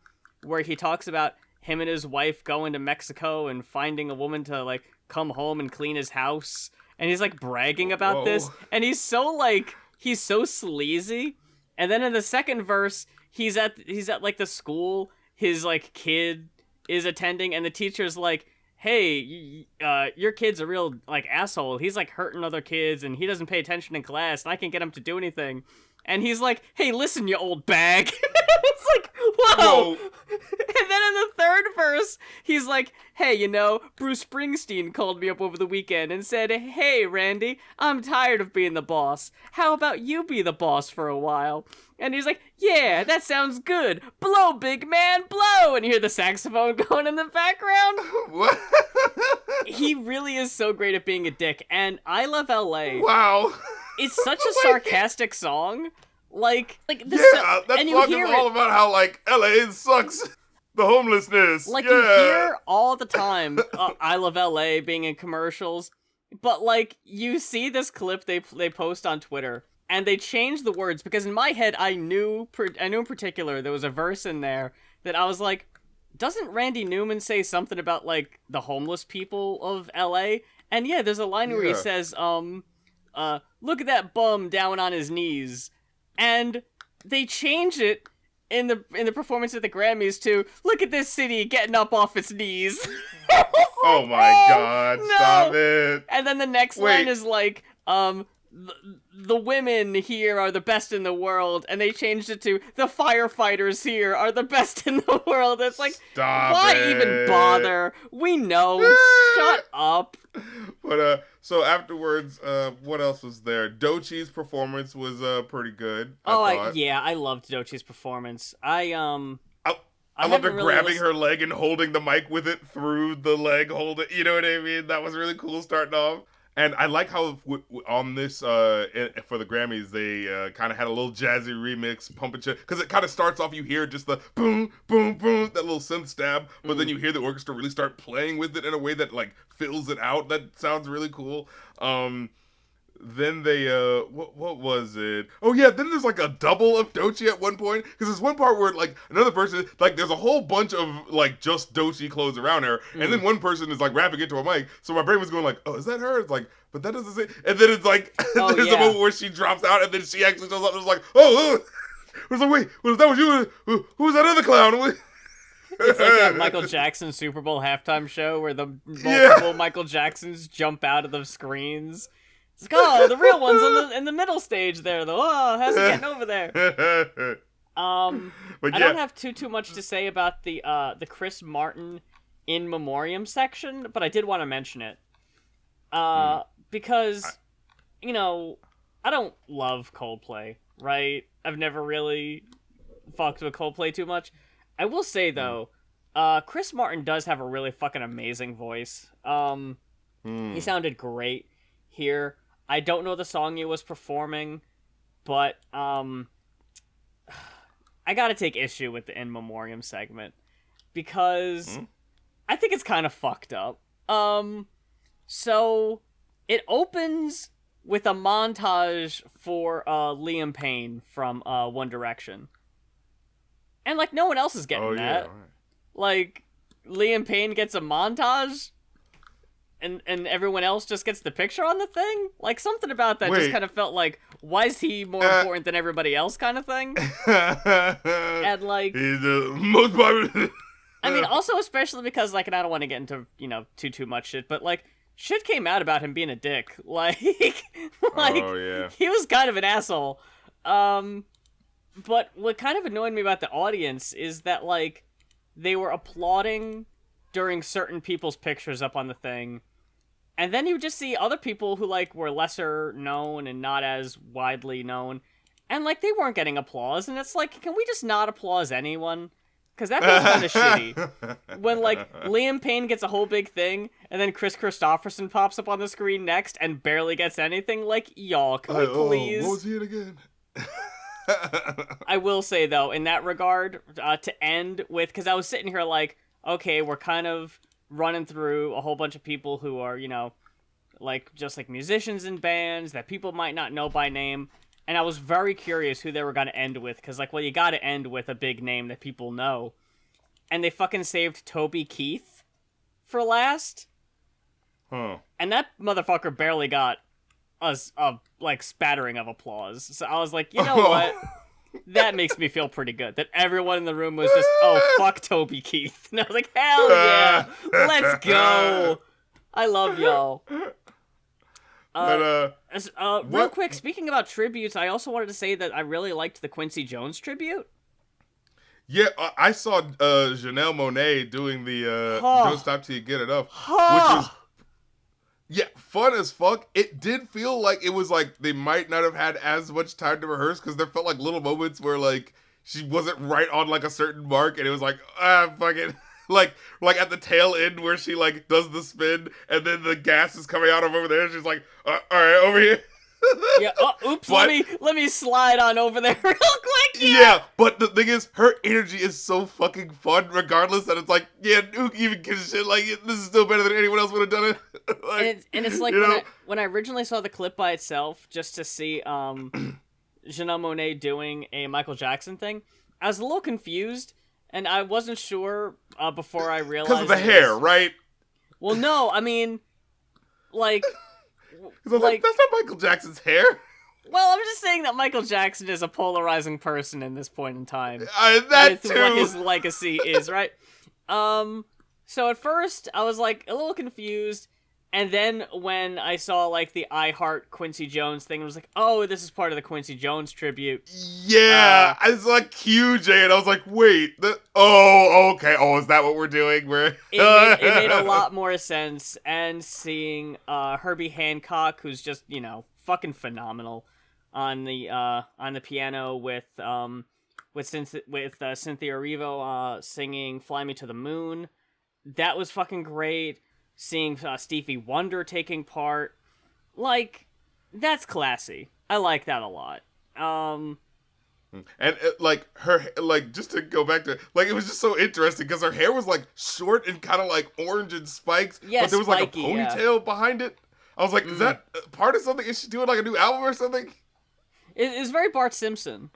where he talks about him and his wife going to Mexico and finding a woman to like come home and clean his house, and he's like bragging about this, and he's so sleazy. And then in the second verse, he's at like the school his like kid is attending, and the teacher's like, hey, your kid's a real like asshole, he's like hurting other kids and he doesn't pay attention in class and I can't get him to do anything. And he's like, hey, listen, you old bag. It's like, whoa. And then in the third verse, he's like, hey, you know, Bruce Springsteen called me up over the weekend and said, hey, Randy, I'm tired of being the boss. How about you be the boss for a while? And he's like, yeah, that sounds good. Blow, big man, blow. And you hear the saxophone going in the background. What? He really is so great at being a dick. And I Love LA. Wow. It's such a sarcastic song. Like the that song is all about how, like, LA sucks. The homelessness. Like, you hear all the time I Love LA being in commercials, but, like, you see this clip they post on Twitter, and they change the words, because in my head, I knew in particular there was a verse in there that I was like, doesn't Randy Newman say something about, like, the homeless people of LA? And yeah, there's a line where he says, look at that bum down on his knees. And they change it in the performance at the Grammys to, look at this city getting up off its knees. Oh my god, no. Stop it. And then the next line is like, the women here are the best in the world, and they changed it to, the firefighters here are the best in the world. It's like, why even bother? We know. Shut up. But so afterwards, what else was there? Doechi's performance was pretty good. I loved Doechi's performance. I loved her grabbing her leg and holding the mic with it through the leg holder. You know what I mean? That was really cool starting off. And I like how on this, for the Grammys, they kind of had a little jazzy remix, pump and chip. Because it kind of starts off, you hear just the boom, boom, boom, that little synth stab. But then you hear the orchestra really start playing with it in a way that, like, fills it out. That sounds really cool. Then they, what was it? Oh yeah, then there's like a double of Doechi at one point. Because there's one part where, like, another person, like, there's a whole bunch of, like, just Doechi clothes around her. And then one person is, like, rapping into a mic. So my brain was going like, oh, is that her? It's like, but that doesn't say. And then it's like, there's a moment where she drops out and then she actually shows up and it's like, oh. I was like, wait, was that was you? Who was that other clown? It's like that Michael Jackson Super Bowl halftime show where the multiple Michael Jacksons jump out of the screens. It's like, oh, the real one's in the middle stage there, though. Oh, how's he getting over there? I don't have too much to say about the Chris Martin in Memoriam section, but I did want to mention it. Because, you know, I don't love Coldplay, right? I've never really fucked with Coldplay too much. I will say, though, Chris Martin does have a really fucking amazing voice. He sounded great here. I don't know the song he was performing, but I gotta take issue with the In Memoriam segment because I think it's kind of fucked up. So it opens with a montage for Liam Payne from One Direction. And, like, no one else is getting that. Right. Like, Liam Payne gets a montage and everyone else just gets the picture on the thing? Like, something about that just kind of felt like, why is he more important than everybody else kind of thing? And, like... He's the most popular... I mean, also especially because, like, and I don't want to get into, you know, too much shit, but, like, shit came out about him being a dick. Like, he was kind of an asshole. But what kind of annoyed me about the audience is that, like, they were applauding during certain people's pictures up on the thing. And then you just see other people who, like, were lesser known and not as widely known. And, like, they weren't getting applause. And it's like, can we just not applause anyone? Because that feels kind of shitty. When, like, Liam Payne gets a whole big thing, and then Chris Christopherson pops up on the screen next and barely gets anything. Like, y'all, can we please... what was he in again? I will say, though, in that regard, to end with, because I was sitting here like, okay, we're kind of running through a whole bunch of people who are, like, just like musicians in bands that people might not know by name. And I was very curious who they were going to end with, because, like, well, you got to end with a big name that people know. And they fucking saved Toby Keith for last. Huh. And that motherfucker barely got a spattering of applause. So I was like, you know what? That makes me feel pretty good. That everyone in the room was just, oh, fuck Toby Keith. And I was like, hell yeah. Let's go. I love y'all. Real quick, speaking about tributes, I also wanted to say that I really liked the Quincy Jones tribute. Yeah, I saw Janelle Monae doing the Don't Stop Till You Get Enough, which was fun as fuck. It did feel like it was like they might not have had as much time to rehearse, because there felt like little moments where like she wasn't right on like a certain mark, and it was like, fuck it. like at the tail end where she like does the spin and then the gas is coming out of over there. She's like, all right, over here. Yeah. Oops. But, let me slide on over there real quick. Yeah. But the thing is, her energy is so fucking fun, regardless. That it's like, yeah, who even gives a shit? Like, this is still better than anyone else would have done it. Like, and it's like when I originally saw the clip by itself, just to see Janelle Monae doing a Michael Jackson thing, I was a little confused, and I wasn't sure before I realized because of the hair, right? Well, no, I mean, like. Like, that's not Michael Jackson's hair. Well, I'm just saying that Michael Jackson is a polarizing person in this point in time. That too. What his legacy is, right? So at first, I was, like, a little confused, and then when I saw, like, the I Heart Quincy Jones thing, I was like, oh, this is part of the Quincy Jones tribute. Yeah, I was like, QJ, and I was like, wait, okay, is that what we're doing? It made a lot more sense, and seeing Herbie Hancock, who's just, fucking phenomenal, on the piano with Cynthia Erivo singing "Fly Me to the Moon," that was fucking great. Seeing Stevie Wonder taking part, like, that's classy. I like that a lot. And like her, like, just to go back to, like, it was just so interesting because her hair was like short and kind of like orange and spikes, yeah, but there was spiky, like a ponytail behind it. I was like, is that part of something? Is she doing like a new album or something? It's very Bart Simpson.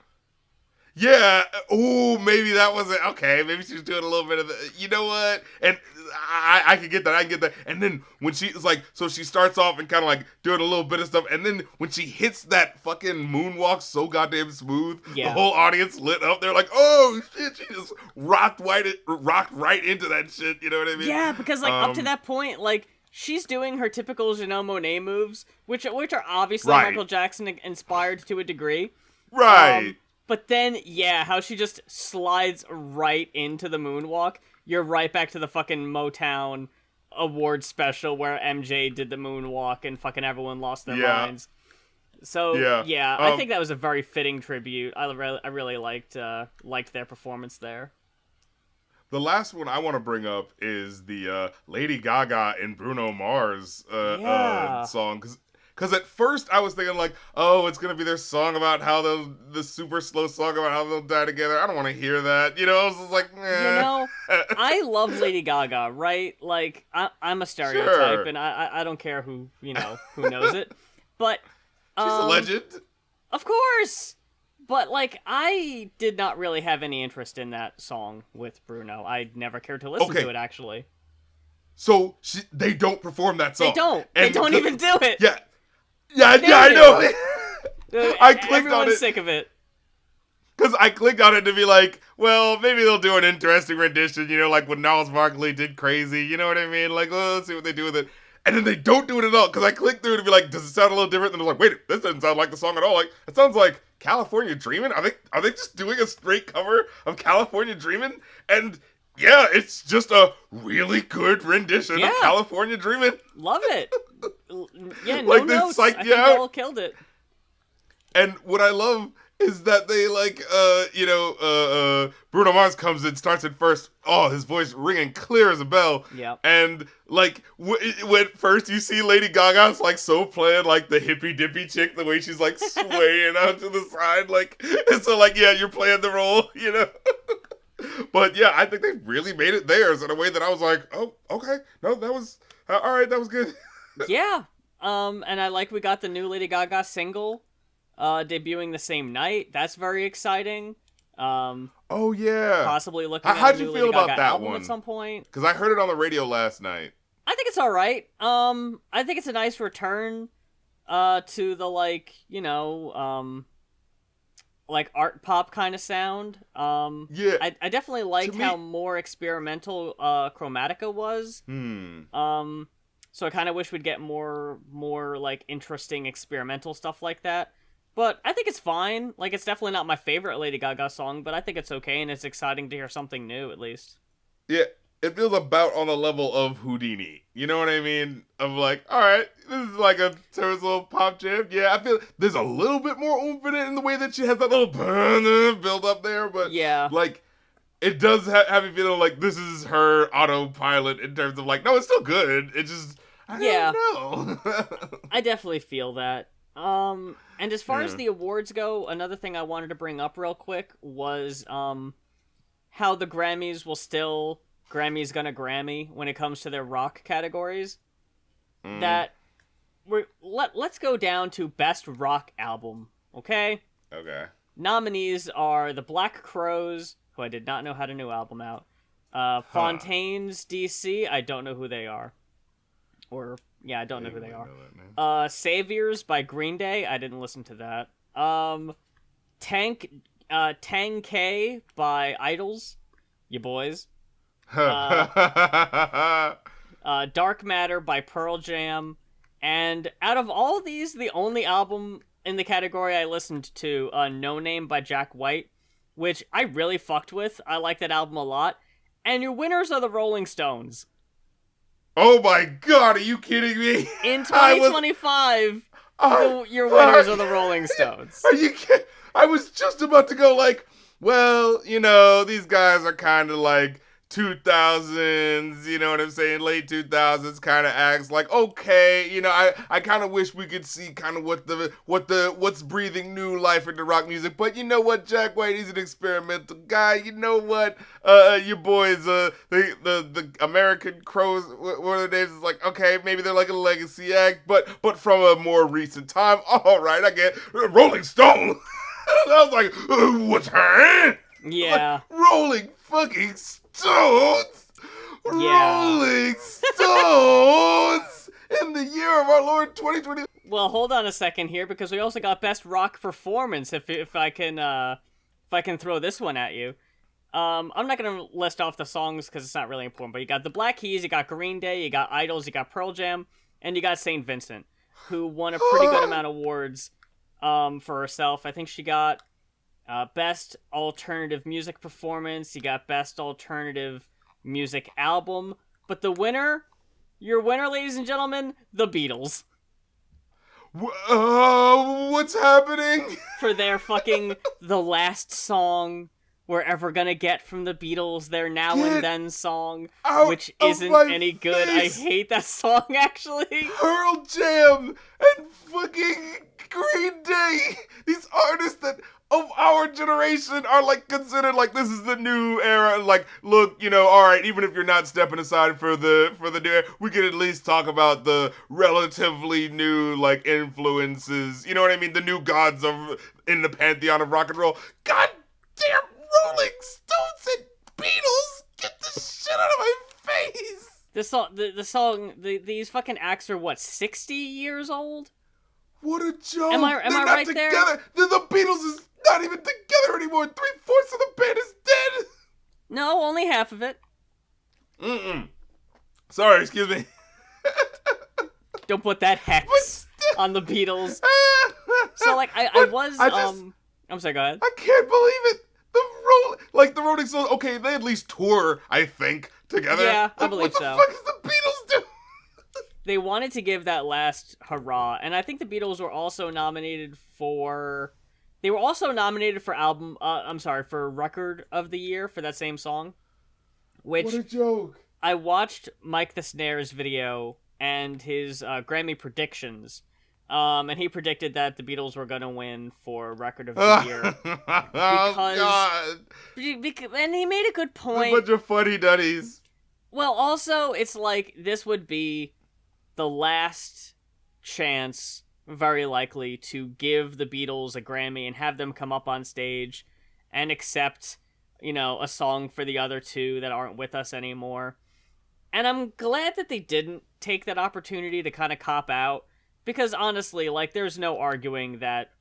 Yeah. Ooh, maybe that wasn't okay. Maybe she was doing a little bit of the. You know what? And I can get that. I can get that. And then when she is like, so she starts off and kind of like doing a little bit of stuff, and then when she hits that fucking moonwalk so goddamn smooth, the whole audience lit up. They're like, oh shit! She just rocked right into that shit. You know what I mean? Yeah, because like up to that point, like, she's doing her typical Janelle Monae moves, which are obviously Michael Jackson inspired to a degree. Right. But then, how she just slides right into the moonwalk. You're right back to the fucking Motown award special where MJ did the moonwalk and fucking everyone lost their minds. So, I think that was a very fitting tribute. I really liked their performance there. The last one I want to bring up is the Lady Gaga and Bruno Mars song. Because at first I was thinking like, oh, it's going to be their song about how the super slow song about how they'll die together. I don't want to hear that. I was just like, I love Lady Gaga, right? Like, I'm a stereotype, and I don't care who knows it. But she's a legend. Of course! But, like, I did not really have any interest in that song with Bruno. I never cared to listen to it, actually. So, they don't perform that song. They don't. They don't even do it. Yeah, I know. I clicked on it. Everyone's sick of it. Because I clicked on it to be like, well, maybe they'll do an interesting rendition, like when Gnarls Barkley did Crazy, you know what I mean? Like, well, let's see what they do with it. And then they don't do it at all, because I clicked through to be like, does it sound a little different? And I was like, wait, this doesn't sound like the song at all. Like, it sounds like California Dreamin'. Are they just doing a straight cover of California Dreamin'? And yeah, it's just a really good rendition of California Dreamin'. Love it. Yeah, no like notes. Psyched I think they all killed it. And what I love is that they Bruno Mars comes in, starts at first, his voice ringing clear as a bell. Yep. And like when first you see Lady Gaga's like so playing like the hippy dippy chick, the way she's like swaying out to the side, like, and so like, yeah, you're playing the role, you know. But yeah, I think they really made it theirs in a way that I was like, oh, okay, no, that was all right, that was good. Yeah. And I like we got the new Lady Gaga single debuting the same night. That's very exciting. Oh yeah. Possibly looking at How'd a new you feel Lady about Gaga that album one? at some point. Because I heard it on the radio last night. I think it's all right. I think it's a nice return to the like art pop kind of sound. Yeah. I definitely liked how more experimental Chromatica was. So I kind of wish we'd get more like interesting experimental stuff like that. But I think it's fine. Like, it's definitely not my favorite Lady Gaga song, but I think it's okay, and it's exciting to hear something new, at least. Yeah, it feels about on the level of Houdini. You know what I mean? Of like, all right, this is like a Terrace little pop jam. Yeah, I feel there's a little bit more oomph in it in the way that she has that little build up there, but yeah, like, it does have me feeling like this is her autopilot in terms of like, no, it's still good. It just, I don't know. I definitely feel that. And as far as the awards go, another thing I wanted to bring up real quick was how the Grammys will still Grammy's gonna Grammy when it comes to their rock categories. That let's go down to Best Rock Album, okay? Okay. Nominees are the Black Crowes, who I did not know had a new album out. Fontaine's DC, I don't know who they are. I don't know who they are. Saviors by Green Day, I didn't listen to that. Tang K by Idols, you boys. Dark Matter by Pearl Jam. And out of all these, the only album in the category I listened to, No Name by Jack White, which I really fucked with. I like that album a lot. And your winners are the Rolling Stones. Oh my god, are you kidding me? In 2025, your winners are the Rolling Stones. Are you kidding? I was just about to go like, well, you know, these guys are kind of like 2000s, you know what I'm saying? Late 2000s kind of acts like, okay, you know, I kind of wish we could see kind of what's breathing new life into rock music. But you know what, Jack White, he's an experimental guy. You know what, your boys, the American Crows, one of their names is like, okay, maybe they're like a legacy act, but from a more recent time. All right, I get Rolling Stone. I was like, what's her? Yeah. Like, Rolling fucking Stones! Yeah. Rolling Stones! In the year of our Lord 2020. Well, hold on a second here, because we also got Best Rock Performance, if I can throw this one at you. I'm not gonna list off the songs because it's not really important, but you got the Black Keys, you got Green Day, you got Idols, you got Pearl Jam, and you got St. Vincent, who won a pretty good amount of awards for herself. I think she got Best Alternative Music Performance, you got Best Alternative Music Album, but your winner, ladies and gentlemen, the Beatles. What's happening? For their fucking The Last Song We're Ever Gonna Get from the Beatles, their Now and Then song, which isn't any good. Face. I hate that song, actually. Pearl Jam and fucking Green Day, these artists that of our generation are like considered like this is the new era, and like, look, you know, all right, even if you're not stepping aside for the new era, we can at least talk about the relatively new like influences, you know what I mean, the new gods of in the pantheon of rock and roll. God damn, Rolling Stones and Beatles, get this shit out of my face. These fucking acts are what, 60 years old? What a joke. Am I right together. The Beatles is not even together anymore. 3/4 of the band is dead. No, only half of it. Sorry, excuse me. Don't put that hex on the Beatles. So, like, I'm sorry, go ahead. I can't believe it. The Rolling Stones, okay, they at least tour, I think, together. Yeah, I believe so. What the fuck does the Beatles do? They wanted to give that last hurrah, and I think the Beatles were also nominated for They were also nominated for for Record of the Year for that same song. Which, what a joke. I watched Mike the Snare's video and his Grammy predictions. And he predicted that the Beatles were going to win for Record of the Year. Oh, God. And he made a good point. A bunch of fuddy-duddies. Well, also, it's like, this would be the last chance, very likely, to give the Beatles a Grammy and have them come up on stage and accept, a song for the other two that aren't with us anymore. And I'm glad that they didn't take that opportunity to kind of cop out. Because honestly, like, there's no arguing that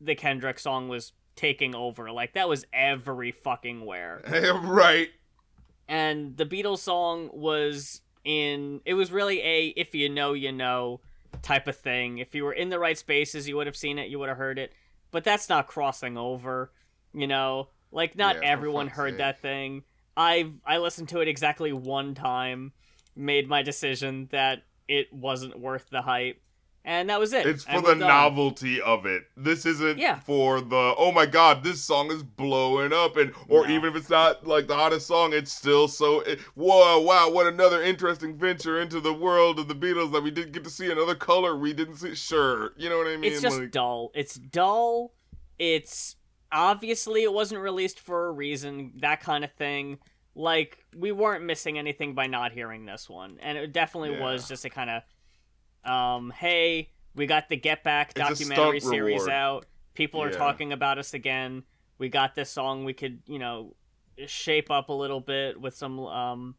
the Kendrick song was taking over. Like, that was every fucking where. Right. And the Beatles song was it was really a if you know type of thing. If you were in the right spaces, you would have seen it, you would have heard it. But that's not crossing over, Like, not everyone heard that thing. I listened to it exactly one time, made my decision that it wasn't worth the hype. And that was it. It's for the novelty of it. This isn't for the, oh my god, this song is blowing up. Even if it's not like the hottest song, it's still whoa, wow, what another interesting venture into the world of the Beatles that we didn't get to see another color we didn't see. Sure. You know what I mean? It's just dull. It's dull. It's obviously it wasn't released for a reason, that kind of thing. Like, we weren't missing anything by not hearing this one. And it definitely was just a kind of, hey, we got the Get Back documentary series out. People are talking about us again. We got this song we could, shape up a little bit with some,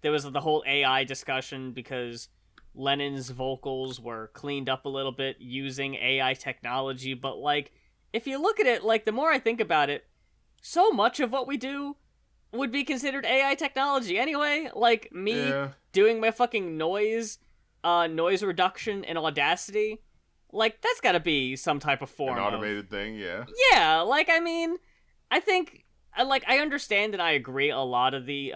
there was the whole AI discussion because Lennon's vocals were cleaned up a little bit using AI technology. But, like, if you look at it, like, the more I think about it, so much of what we do would be considered AI technology anyway. Like, me doing my fucking noise reduction in Audacity, like, that's gotta be some type of form. An automated thing, yeah. Yeah, like, I mean, I think, I understand and I agree a lot of the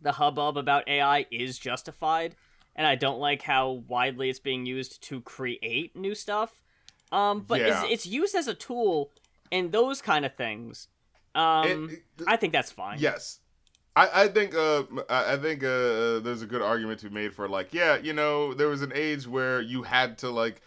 hubbub about AI is justified, and I don't like how widely it's being used to create new stuff. But it's used as a tool in those kind of things. I think that's fine. Yes. I think there's a good argument to be made for, like, there was an age where you had to, like,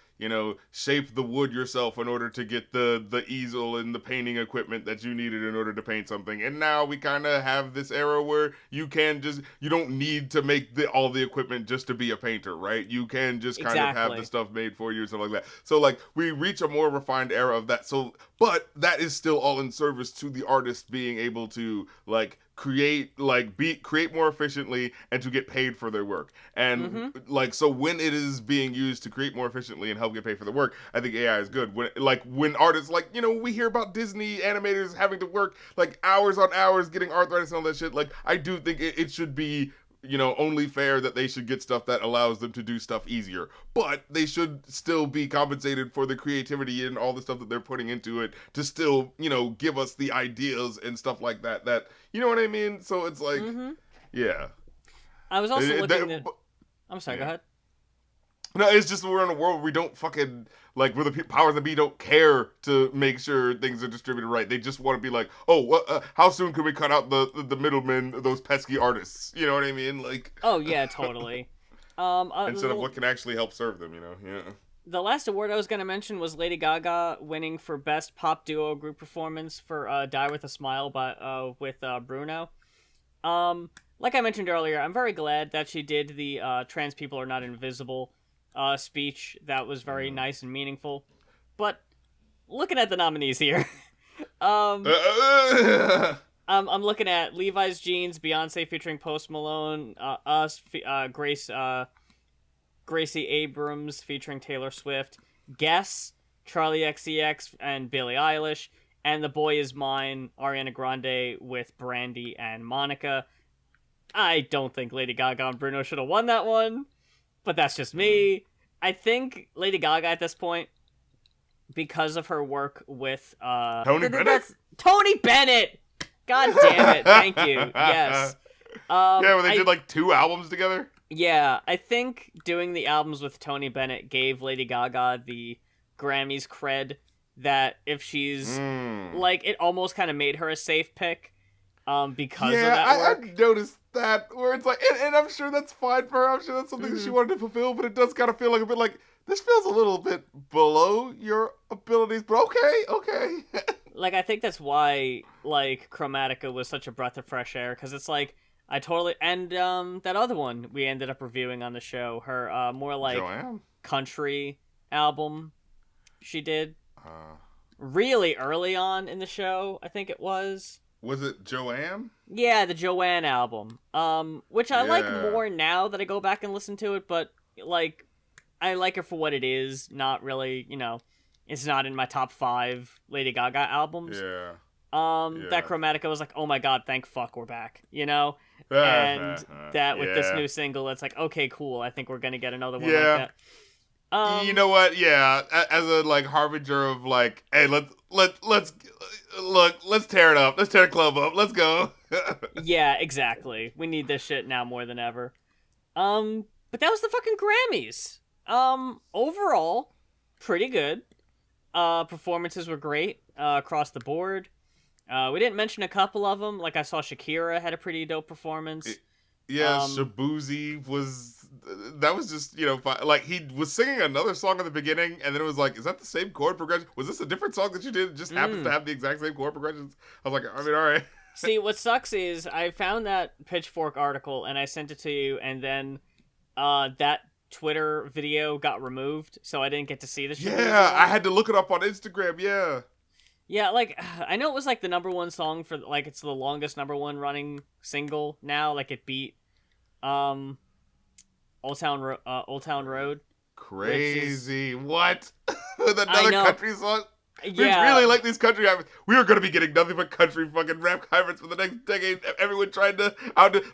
shape the wood yourself in order to get the easel and the painting equipment that you needed in order to paint something. And now we kind of have this era where you don't need to make all the equipment just to be a painter, right? You can just kind of have the stuff made for you and stuff like that. So, like, we reach a more refined era of that. So, but that is still all in service to the artist being able to, like, create more efficiently and to get paid for their work. And like, so when it is being used to create more efficiently and help get paid for the work, I think AI is good. When artists, like, we hear about Disney animators having to work like hours on hours getting arthritis and all that shit, like, I do think it should be only fair that they should get stuff that allows them to do stuff easier. But they should still be compensated for the creativity and all the stuff that they're putting into it to still, give us the ideas and stuff like that. That, you know what I mean? So it's like, yeah. I was also looking at... I'm sorry, go ahead. No, it's just we're in a world where we don't fucking, like, where the powers that be don't care to make sure things are distributed right. They just want to be like, oh, how soon can we cut out the middlemen, those pesky artists? You know what I mean? Like. Oh yeah, totally. Instead of what can actually help serve them, yeah. The last award I was going to mention was Lady Gaga winning for Best Pop Duo Group Performance for Die With a Smile with Bruno. Like I mentioned earlier, I'm very glad that she did the Trans People Are Not Invisible speech. That was very nice and meaningful. But looking at the nominees here, I'm looking at Levi's Jeans, Beyonce featuring Post Malone, Gracie Abrams featuring Taylor Swift, Guess, Charli XCX and Billie Eilish, and The Boy Is Mine, Ariana Grande with Brandy and Monica. I don't think Lady Gaga and Bruno should have won that one, but that's just me. I think Lady Gaga at this point, because of her work with Tony Bennett. Tony Bennett. God damn it! Thank you. Yes. When they did like 2 albums together. Yeah, I think doing the albums with Tony Bennett gave Lady Gaga the Grammys cred that if she's like, it almost kind of made her a safe pick because of Yeah, that work. I noticed that where it's like, and I'm sure that's fine for her. I'm sure that's something that she wanted to fulfill, but it does kind of feel like a bit like, this feels a little bit below your abilities, but okay. Like, I think that's why, like, Chromatica was such a breath of fresh air, because it's like, I totally... And, that other one we ended up reviewing on the show, her, more, like, Joanne? country album she did. Really early on in the show, I think it was. Was it Joanne? Yeah, the Joanne album. Which I like more now that I go back and listen to it, but, like, I like it for what it is, not really, you know... It's not in my top 5 Lady Gaga albums. Yeah. That Chromatica was like, oh my god, thank fuck, we're back, you know? And that with this new single, it's like, okay, cool, I think we're gonna get another one like that. You know what? Yeah, as a like harbinger of like, hey, let's tear it up, let's tear the club up, let's go. Yeah, exactly. We need this shit now more than ever. But that was the fucking Grammys. Overall, pretty good. Performances were great across the board. We didn't mention a couple of them. Like, I saw Shakira had a pretty dope performance. Shaboozey was... That was just, you know, like, he was singing another song in the beginning, and then it was like, is that the same chord progression? Was this a different song that you did? It just happens to have the exact same chord progressions? I was like, I mean, all right. See, what sucks is I found that Pitchfork article, and I sent it to you, and then that Twitter video got removed, so I didn't get to see the shit. Yeah, I had to look it up on Instagram, yeah. Yeah, like, I know it was, like, the #1 song for, like, it's the longest #1 running single now. Like, it beat, Old Town Road. Crazy. What? With another country song? Yeah. Really like these country hybrids. We are going to be getting nothing but country fucking rap hybrids for the next decade. Everyone trying to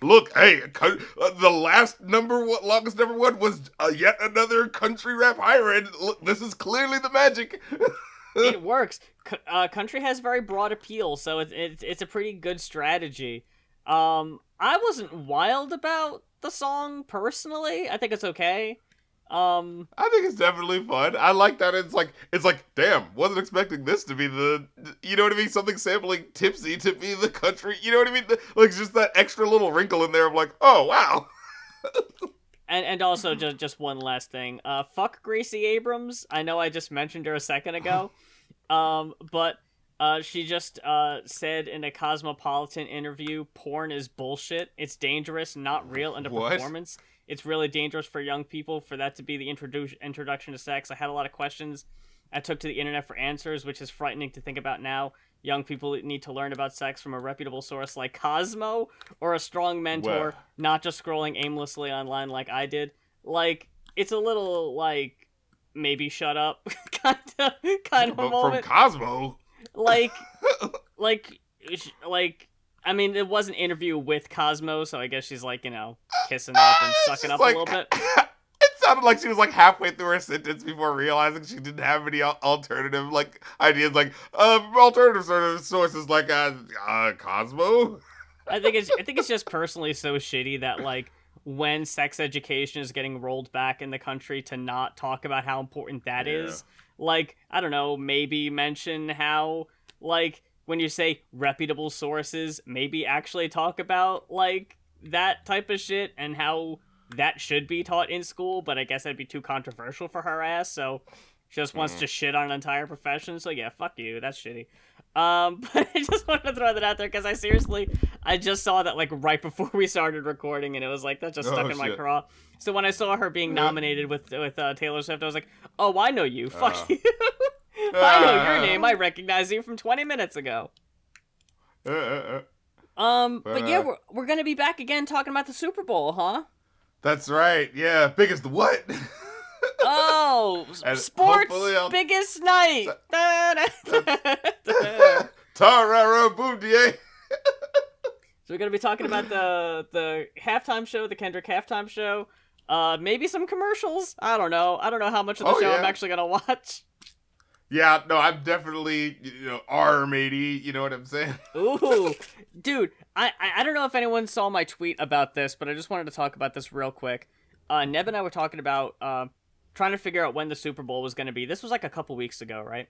look. Hey, the last longest #1 was yet another country rap hybrid. Look, this is clearly the magic. It works. Country has very broad appeal, so it's a pretty good strategy. I wasn't wild about the song personally. I think it's okay. I think it's definitely fun. I like that it's like, damn, wasn't expecting this to be you know what I mean? Something sampling Tipsy to be the country, you know what I mean? Like, just that extra little wrinkle in there of like, oh, wow. And also, just one last thing. Fuck Gracie Abrams. I know I just mentioned her a second ago. But she just said in a Cosmopolitan interview, porn is bullshit. It's dangerous, not real, and a performance. It's really dangerous for young people for that to be the introduction to sex. I had a lot of questions I took to the internet for answers, which is frightening to think about now. Young people need to learn about sex from a reputable source like Cosmo or a strong mentor, not just scrolling aimlessly online like I did. Like, it's a little, like, maybe shut up kind of a moment. From Cosmo? Like, I mean, it was an interview with Cosmo, so I guess she's, like, you know, kissing up and sucking up like, a little bit. It sounded like she was, like, halfway through her sentence before realizing she didn't have any alternative, like, ideas, like, alternative sort of sources, like, Cosmo? I think it's just personally so shitty that, like, when sex education is getting rolled back in the country to not talk about how important that is. Like, I don't know, maybe mention how, like, when you say reputable sources, maybe actually talk about, like, that type of shit and how that should be taught in school, but I guess that'd be too controversial for her ass, so she just wants to shit on an entire profession, so yeah, fuck you, that's shitty. But I just wanted to throw that out there, because I just saw that, like, right before we started recording, and it was like, that just stuck in my craw. So when I saw her being nominated with Taylor Swift, I was like, oh, I know you, fuck you. I know your name. I recognize you from 20 minutes ago. But yeah, we're gonna be back again talking about the Super Bowl, huh? That's right. Yeah, biggest what? Oh, sports biggest night. Tarara boom So we're gonna be talking about the halftime show, the Kendrick halftime show. Maybe some commercials. I don't know how much of the show I'm actually gonna watch. Yeah, no, I'm definitely, R-matey, you know what I'm saying? Ooh, dude, I don't know if anyone saw my tweet about this, but I just wanted to talk about this real quick. Neb and I were talking about trying to figure out when the Super Bowl was going to be. This was like a couple weeks ago, right?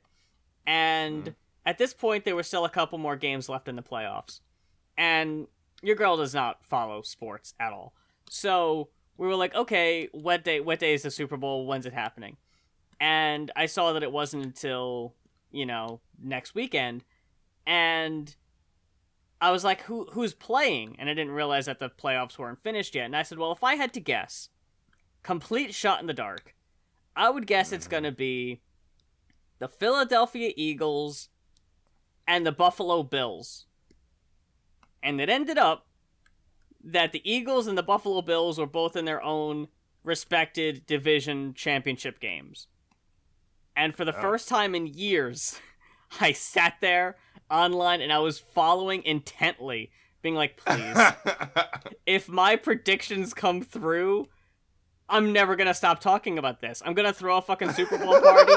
And at this point, there were still a couple more games left in the playoffs. And your girl does not follow sports at all. So we were like, okay, what day is the Super Bowl? When's it happening? And I saw that it wasn't until, next weekend. And I was like, who's playing? And I didn't realize that the playoffs weren't finished yet. And I said, well, if I had to guess, complete shot in the dark, I would guess it's going to be the Philadelphia Eagles and the Buffalo Bills. And it ended up that the Eagles and the Buffalo Bills were both in their own respected division championship games. And for the first time in years, I sat there online and I was following intently, being like, please, if my predictions come through, I'm never going to stop talking about this. I'm going to throw a fucking Super Bowl party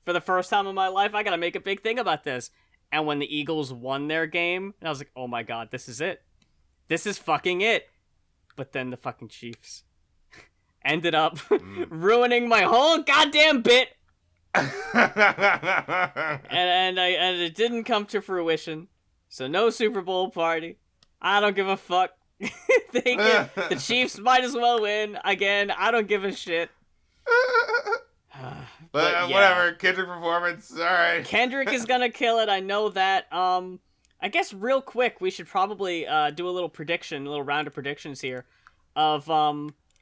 for the first time in my life. I got to make a big thing about this. And when the Eagles won their game, and I was like, oh my god, this is it. This is fucking it. But then the fucking Chiefs ended up ruining my whole goddamn bit. and it didn't come to fruition. So no Super Bowl party. I don't give a fuck. The Chiefs might as well win. Again, I don't give a shit. But yeah. Whatever, Kendrick performance, alright. Kendrick is gonna kill it, I know that. I guess real quick, we should probably do a little round of predictions here of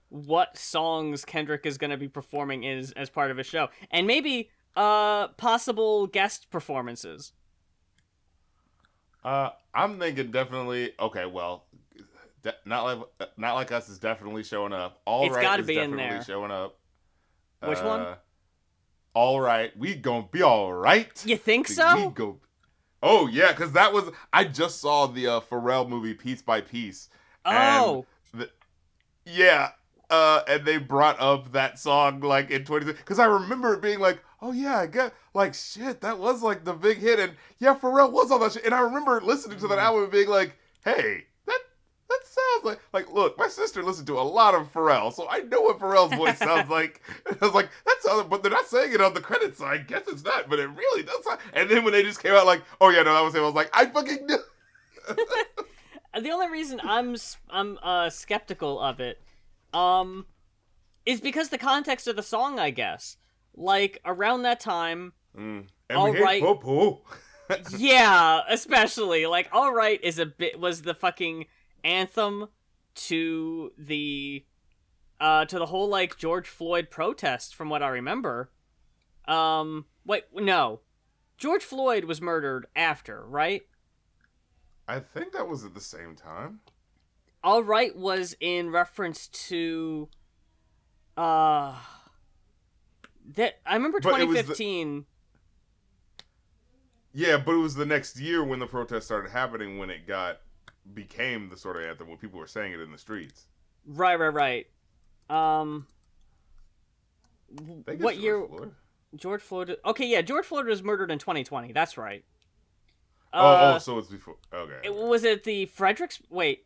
what songs Kendrick is gonna be performing as part of his show. And maybe possible guest performances. I'm thinking definitely, okay, well, Not Like Us is definitely showing up. All Right is definitely showing up. Which one? All Right. We gonna be all right. You think so? Oh, yeah, because I just saw the Pharrell movie Piece by Piece. Oh. And they brought up that song, like, in 20... Because I remember it being like, oh, yeah, I get... Like, shit, that was, like, the big hit. And, yeah, Pharrell was on that shit. And I remember listening to that album and being like, hey... That sounds like, look, my sister listened to a lot of Pharrell, so I know what Pharrell's voice sounds like. And I was like, that sounds, but they're not saying it on the credits, so I guess it's not, but it really does sound. And then when they just came out like, oh yeah, no, that was him, I was like, I fucking knew. The only reason I'm skeptical of it, is because the context of the song, I guess. Like, around that time, All Right. Yeah, especially, like, All Right was the fucking anthem to the whole, like, George Floyd protest, from what I remember. Wait, no. George Floyd was murdered after, right? I think that was at the same time. All Right was in reference to, that, I remember 2015. Yeah, but it was the next year when the protest started happening when it became the sort of anthem when people were saying it in the streets. Right. What year? George Floyd. Okay, yeah, George Floyd was murdered in 2020. That's right. So it's before. Okay. Was it the Fredericksburg?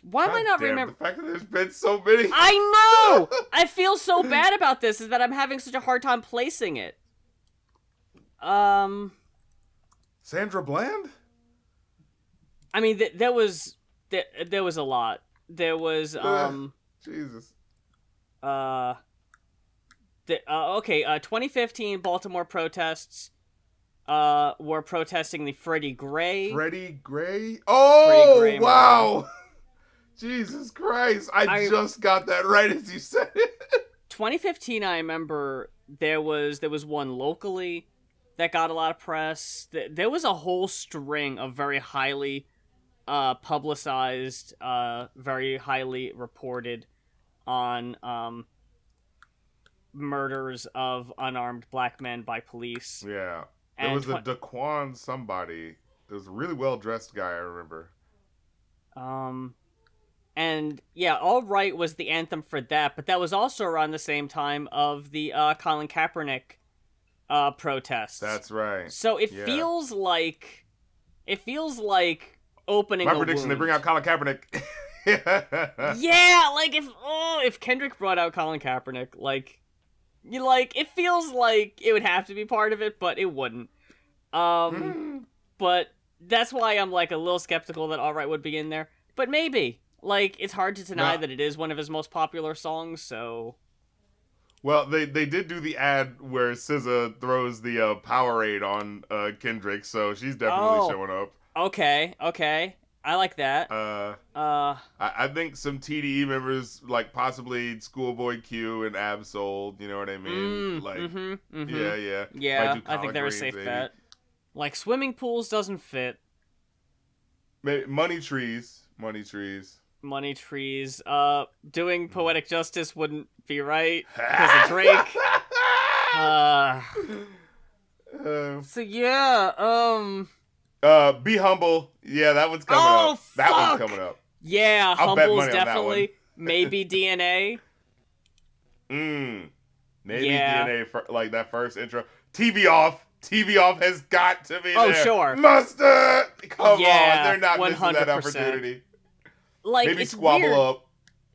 Why am I not remembering? The fact that there's been so many. I know. I feel so bad about this. Is that I'm having such a hard time placing it. Sandra Bland? I mean, there was a lot. There was Jesus. 2015 Baltimore protests were protesting the Freddie Gray. Freddie Gray? Oh, Freddie Gray, wow. Man. Jesus Christ. I just got that right as you said it. 2015, I remember there was one locally that got a lot of press. There was a whole string of very highly publicized, very highly reported on murders of unarmed black men by police. Yeah. There was a Daquan somebody. There was a really well-dressed guy, I remember. And yeah, All Right was the anthem for that, but that was also around the same time of the Colin Kaepernick protests. That's right. So it feels like opening. My prediction: they bring out Colin Kaepernick. Yeah, like if Kendrick brought out Colin Kaepernick, like You like, it feels like it would have to be part of it, but it wouldn't. But that's why I'm like a little skeptical that Alright would be in there. But maybe. Like, it's hard to deny that it is one of his most popular songs, so... Well, they did do the ad where SZA throws the Powerade on Kendrick, so she's definitely showing up. Okay. I like that. I think some TDE members, like possibly Schoolboy Q and Absol, you know what I mean? Yeah, I think they're a safe bet. Like, swimming pools doesn't fit. Maybe Money Trees. Doing Poetic Justice wouldn't be right because of Drake. So yeah, Be Humble. Yeah, that one's coming up. Fuck! That one's coming up. Yeah, Humble's definitely. Maybe DNA. Maybe DNA for like that first intro. TV Off. TV Off has got to be there. Oh, sure. Mustard! Come on, they're not 100%. Missing that opportunity. Like, maybe Squabble weird. Up.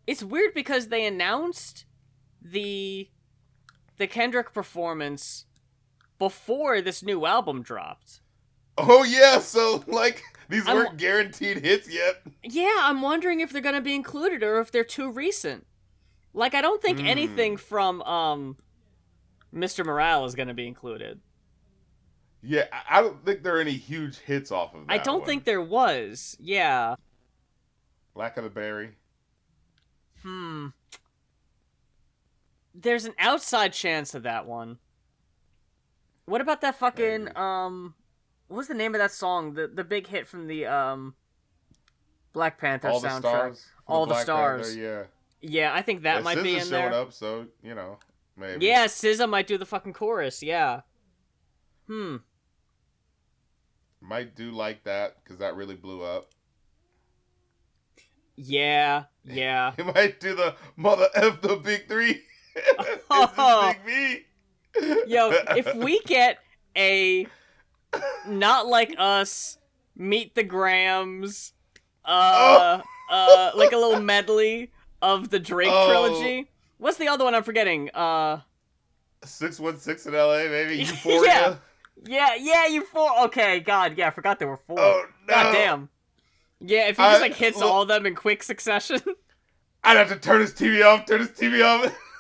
It's weird because they announced the Kendrick performance before this new album dropped. Oh, yeah, so, like, these weren't guaranteed hits yet. Yeah, I'm wondering if they're going to be included or if they're too recent. Like, I don't think anything from Mr. Morale is going to be included. Yeah, I don't think there are any huge hits off of that I don't think there was. Yeah. Lack of the Berry. There's an outside chance of that one. What about that fucking, what was the name of that song? The big hit from the, Black Panther All soundtrack. The Stars. All the Stars. Panther, yeah. Yeah, I think that might be in there. SZA showed up, so, you know, maybe. Yeah, SZA might do the fucking chorus, yeah. Might do Like That, because that really blew up. Yeah. He might do the Mother F the Big Three. Oh. Big Me. Yo, if we get a Not Like Us, Meet the Grams, like a little medley of the Drake trilogy. What's the other one I'm forgetting? 616 in LA, maybe. Euphoria. Yeah, Euphoria. Okay, God, yeah, I forgot there were 4. Oh, no. God damn. Yeah, if he just like hits all of them in quick succession. I'd have to turn his TV off.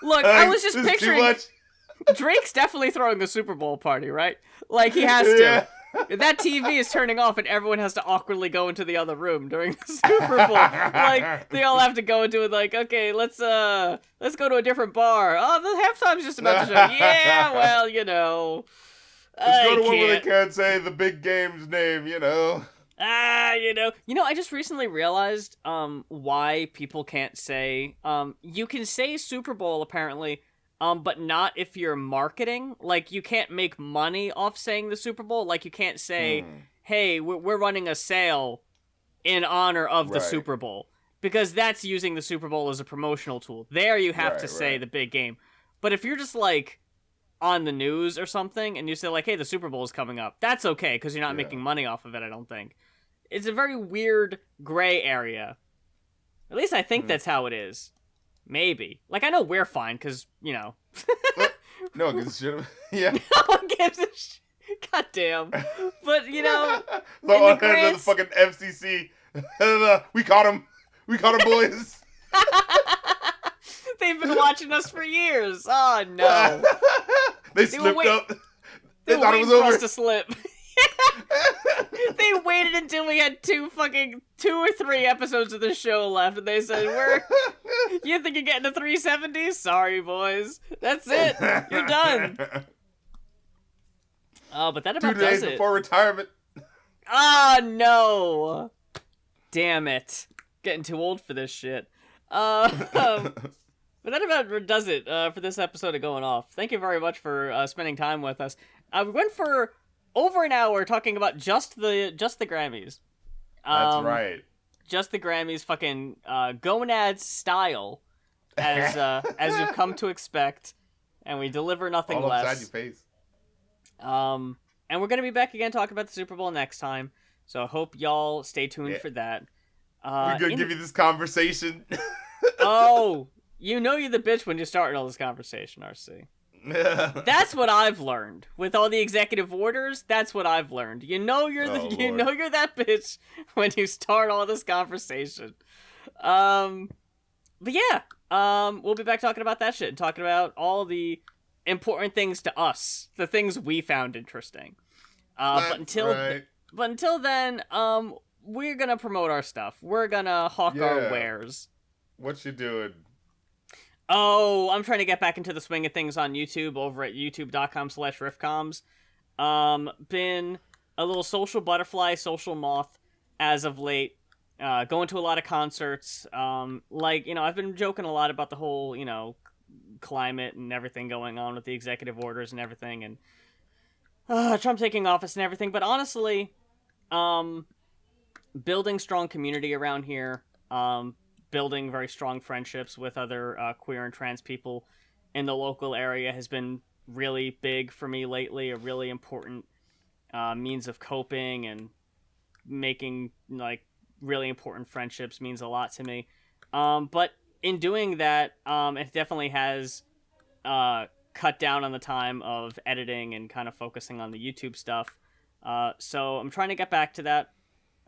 Look, I was just picturing Drake's definitely throwing the Super Bowl party, right? Like, he has to. Yeah. That TV is turning off and everyone has to awkwardly go into the other room during the Super Bowl. Like, they all have to go into it like, okay, let's go to a different bar. Oh, the halftime's just about to show. Yeah, well, you know. Let's go to one where they can't say the big game's name, you know. You know, I just recently realized why people can't say you can say Super Bowl apparently, but not if you're marketing. Like, you can't make money off saying the Super Bowl. Like, you can't say, "Hey, we're running a sale in honor of the Super Bowl," because that's using the Super Bowl as a promotional tool. There, you have to say the big game. But if you're just like on the news or something and you say like, "Hey, the Super Bowl is coming up," that's okay because you're not making money off of it. I don't think. It's a very weird gray area. At least I think that's how it is. Maybe. Like, I know we're fine, because, you know. No one gives a shit. Yeah. No one gives a shit. God damn. But, you know. The fucking FCC. We caught him. We caught him, boys. They've been watching us for years. Oh, no. They slipped up. They thought it was over. For us to slip. They waited until we had 2 or 3 episodes of the show left, and they said, you think you're getting to 370? Sorry, boys. That's it. You're done. Oh, but that about 2 days before retirement. Ah, no. Damn it. Getting too old for this shit. But that about does it for this episode of Going Off. Thank you very much for spending time with us. We went for over an hour talking about just the Grammys. That's right. Just the Grammys, fucking gonads style, as you've come to expect, and we deliver nothing all less. All upside your face. And we're gonna be back again talking about the Super Bowl next time. So I hope y'all stay tuned for that. We're gonna give you this conversation. Oh, you know you're the bitch when you're starting all this conversation, RC. That's what I've learned with all the executive orders. That's what I've learned. You know you're that bitch when you start all this conversation. But yeah, we'll be back talking about that shit and talking about all the important things to us, the things we found interesting. But until then, we're gonna promote our stuff. We're gonna hawk our wares. What you doing? Oh, I'm trying to get back into the swing of things on YouTube over at youtube.com/riffcoms. Been a little social butterfly, social moth as of late. Going to a lot of concerts. I've been joking a lot about the whole, climate and everything going on with the executive orders and everything, and Trump taking office and everything. But honestly, building strong community around here, building very strong friendships with other queer and trans people in the local area has been really big for me lately. A really important means of coping and making really important friendships means a lot to me. But in doing that, it definitely has cut down on the time of editing and kind of focusing on the YouTube stuff. So I'm trying to get back to that.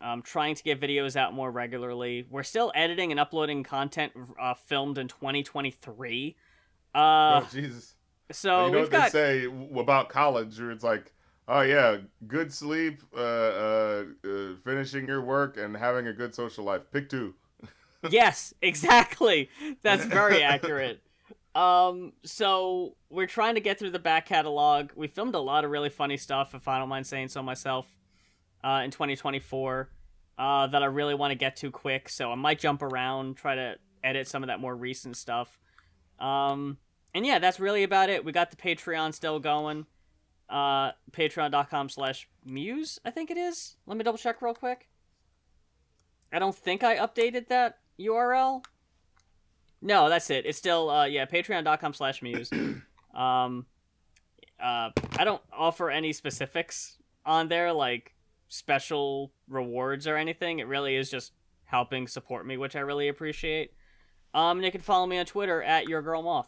I'm trying to get videos out more regularly. We're still editing and uploading content filmed in 2023. Oh, Jesus. So well, you know what they say about college, or it's like, oh yeah, good sleep, finishing your work, and having a good social life. Pick two. Yes, exactly. That's very accurate. So we're trying to get through the back catalog. We filmed a lot of really funny stuff, if I don't mind saying so myself, in 2024, that I really want to get to quick. So I might jump around, try to edit some of that more recent stuff. And yeah, that's really about it. We got the Patreon still going. Patreon.com/muse, I think it is. Let me double check real quick. I don't think I updated that URL. No, that's it. It's still, patreon.com/muse. I don't offer any specifics on there, like special rewards or anything. It really is just helping support me, which I really appreciate. And you can follow me on Twitter at YourGirlMoth.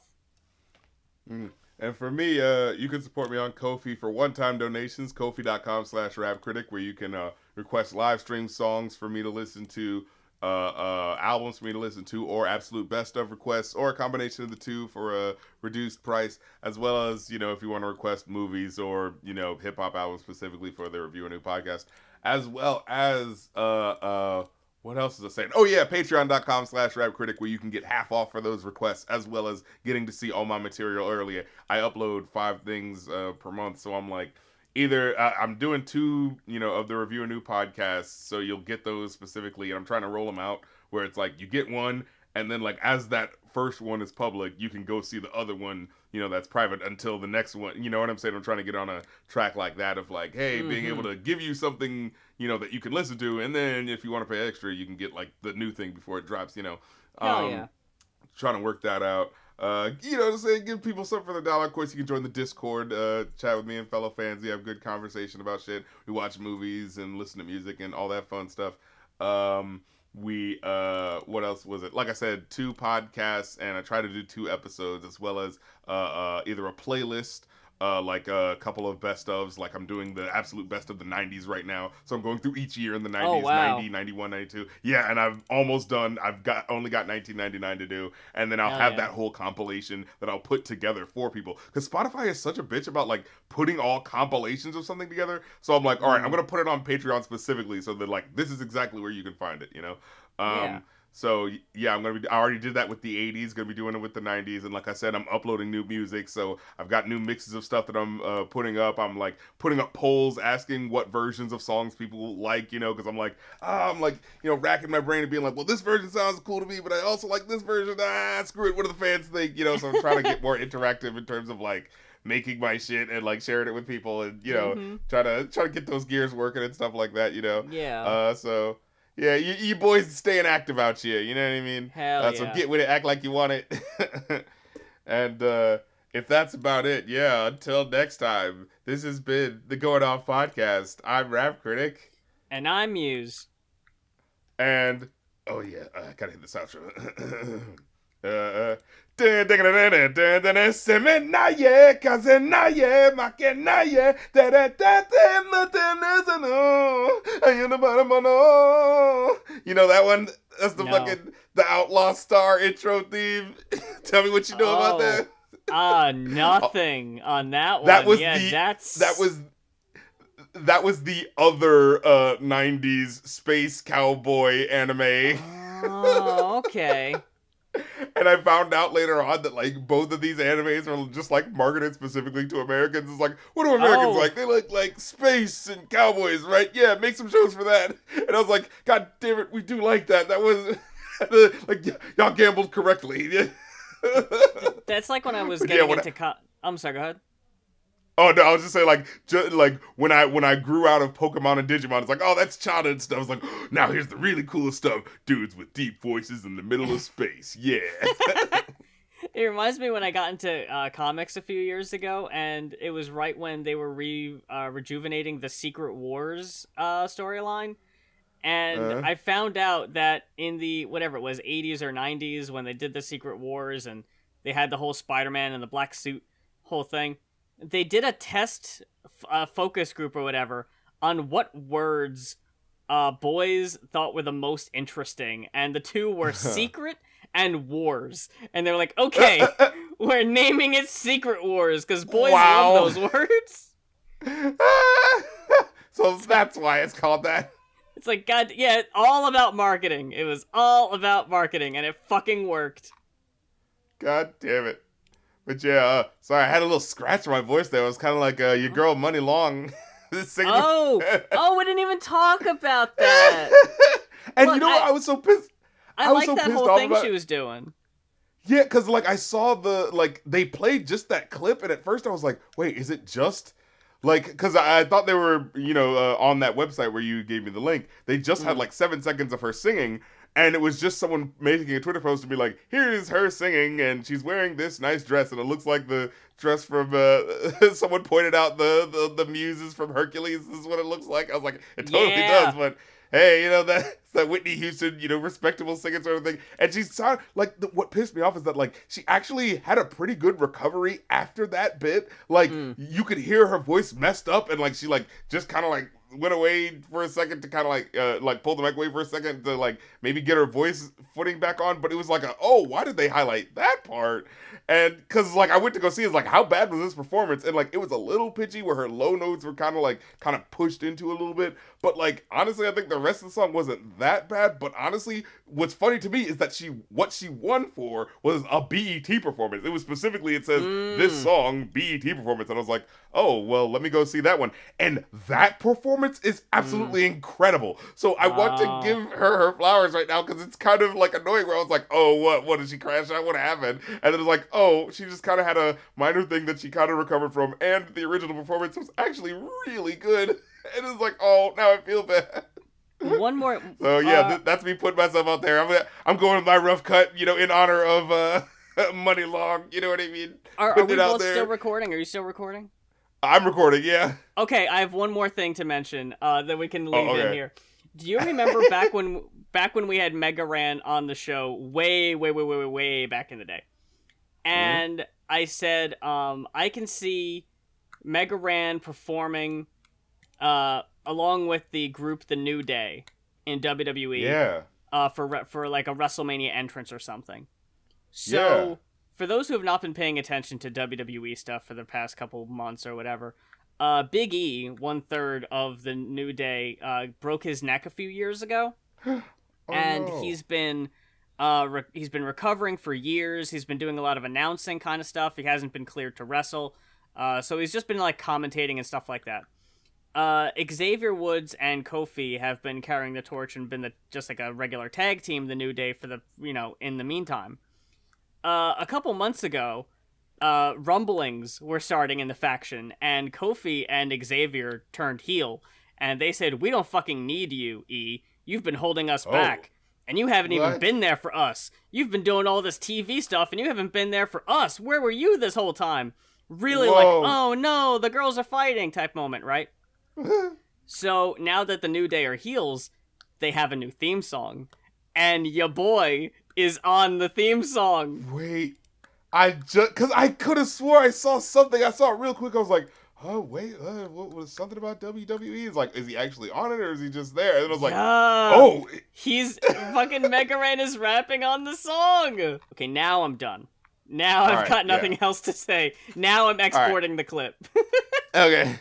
And for me, you can support me on Ko-fi for one-time donations, kofi.com/rapcritic, where you can request live stream songs for me to listen to, albums for me to listen to, or absolute best of requests, or a combination of the two for a reduced price, as well as, if you want to request movies or, hip-hop albums specifically for the Review a New podcast, as well as, what else is I saying? Oh yeah, patreon.com/rapcritic, where you can get half off for those requests, as well as getting to see all my material earlier. I upload 5 things per month, so I'm like, either I'm doing 2, of the Review a New podcasts, so you'll get those specifically, and I'm trying to roll them out where it's like you get one, and then like as that first one is public, you can go see the other one, that's private until the next one. You know what I'm saying? I'm trying to get on a track like that of like, hey, being able to give you something, that you can listen to, and then if you want to pay extra, you can get like the new thing before it drops. Yeah. Trying to work that out. To say, give people something for the dollar. Of course, you can join the Discord, chat with me and fellow fans. We have good conversation about shit. We watch movies and listen to music and all that fun stuff. What else was it? Like I said, 2 podcasts, and I try to do 2 episodes, as well as either a playlist, like a couple of best ofs. Like I'm doing the absolute best of the 90s right now, so I'm going through each year in the 90s. Oh, wow. 90, 91, 92. Yeah, and I've almost done. I've only got 1999 to do, and then I'll have that whole compilation that I'll put together for people, because Spotify is such a bitch about like putting all compilations of something together. So I'm like, all right, I'm gonna put it on Patreon specifically, so that like this is exactly where you can find it. So yeah, I already did that with the 80s, gonna be doing it with the 90s, and like I said, I'm uploading new music, so I've got new mixes of stuff that I'm putting up. I'm like putting up polls asking what versions of songs people like, because I'm racking my brain and being like, well, this version sounds cool to me, but I also like this version. Screw it, what do the fans think? So I'm trying to get more interactive in terms of like making my shit and like sharing it with people, and try to get those gears working and stuff like that. So. Yeah, you boys staying active out here, you know what I mean? Hell yeah. So get with it, act like you want it. And if that's about it, until next time, this has been the Goin Off podcast. I'm Rap Critic. And I'm Muse. And, oh yeah, I gotta hit the outro. Semenaye, kazenaye, makenaye, you know that one? That's the fucking the Outlaw Star intro theme. Tell me what you know about that. Nothing on that one. That was that was the other 90s space cowboy anime. Oh, okay. And I found out later on that like both of these animes are just like marketed specifically to Americans. It's like, what do Americans like? They like space and cowboys, right? Yeah, make some shows for that. And I was like, God damn it, we do like that. That was like y'all gambled correctly. That's like when I was getting into. I'm sorry. Go ahead. Oh no, I was just saying like when I grew out of Pokemon and Digimon, it's like, oh, that's childhood stuff. It's like, oh, now here's the really cool stuff. Dudes with deep voices in the middle of space. Yeah. It reminds me when I got into comics a few years ago, and it was right when they were rejuvenating the Secret Wars storyline. And I found out that in the, whatever it was, 80s or 90s, when they did the Secret Wars and they had the whole Spider-Man and the black suit whole thing, they did a test focus group or whatever on what words boys thought were the most interesting. And the two were secret and wars. And they're like, okay, we're naming it Secret Wars because boys love those words. So that's why it's called that. It's like, God, yeah, all about marketing. It was all about marketing, and it fucking worked. God damn it. But yeah, sorry, I had a little scratch in my voice there. It was kind of like your girl Money Long. We didn't even talk about that. And you know what? I was so pissed. I like that whole thing she was doing. Yeah, because like I saw they played just that clip, and at first I was like, wait, is it just... Like, because I thought they were, on that website where you gave me the link, they just had like 7 seconds of her singing, and it was just someone making a Twitter post to be like, here's her singing, and she's wearing this nice dress, and it looks like the dress from, someone pointed out the muses from Hercules. This is what it looks like. I was like, it totally does, but hey, that's that Whitney Houston, respectable singing sort of thing. And she sounded like, what pissed me off is that like she actually had a pretty good recovery after that bit. Like you could hear her voice messed up, and like she like just kind of like went away for a second to kind of like pull the mic away for a second to like maybe get her voice footing back on. But it was like why did they highlight that part? And because like I went to go see, it's like, how bad was this performance? And like it was a little pitchy where her low notes were kind of pushed into a little bit. But like honestly, I think the rest of the song wasn't that bad. But honestly, what's funny to me is that what she won for was a BET performance. It was specifically, it says this song BET performance, and I was like, oh well, let me go see that one. And that performance is absolutely incredible. So I want to give her flowers right now, because it's kind of like annoying where I was like, oh, what did she crash out? What happened? And then it was like, oh, she just kind of had a minor thing that she kind of recovered from, and the original performance was actually really good. And it's like, oh, now I feel bad. One more. So yeah, that's me putting myself out there. I'm going with my rough cut, in honor of Money Long. You know what I mean? Are we both still recording? Are you still recording? I'm recording, yeah. Okay, I have one more thing to mention that we can leave in here. Do you remember back when we had MEGARAN on the show way back in the day? And I said, I can see MEGARAN performing along with the group The New Day in WWE. Yeah. For like a WrestleMania entrance or something. So, for those who have not been paying attention to WWE stuff for the past couple months or whatever, Big E, 1/3 of The New Day, broke his neck a few years ago. He's been recovering for years. He's been doing a lot of announcing kind of stuff. He hasn't been cleared to wrestle. So he's just been like commentating and stuff like that. Xavier Woods and Kofi have been carrying the torch and been just like a regular tag team, The New Day, for the, in the meantime. A couple months ago, rumblings were starting in the faction, and Kofi and Xavier turned heel, and they said, we don't fucking need you, E. You've been holding us back, and you haven't even been there for us. You've been doing all this TV stuff, and you haven't been there for us. Where were you this whole time? Really like, oh no, the girls are fighting type moment, right? So now that the New Day are heels, they have a new theme song, and ya boy is on the theme song. Wait, because I could have swore I saw something. I saw it real quick. I was like, oh wait, what was something about WWE? It's like, is he actually on it or is he just there? And then I was like, oh, he's fucking MEGARAN is rapping on the song. Okay, now I'm done. Now I've got nothing else to say. Now I'm exporting the clip. Okay.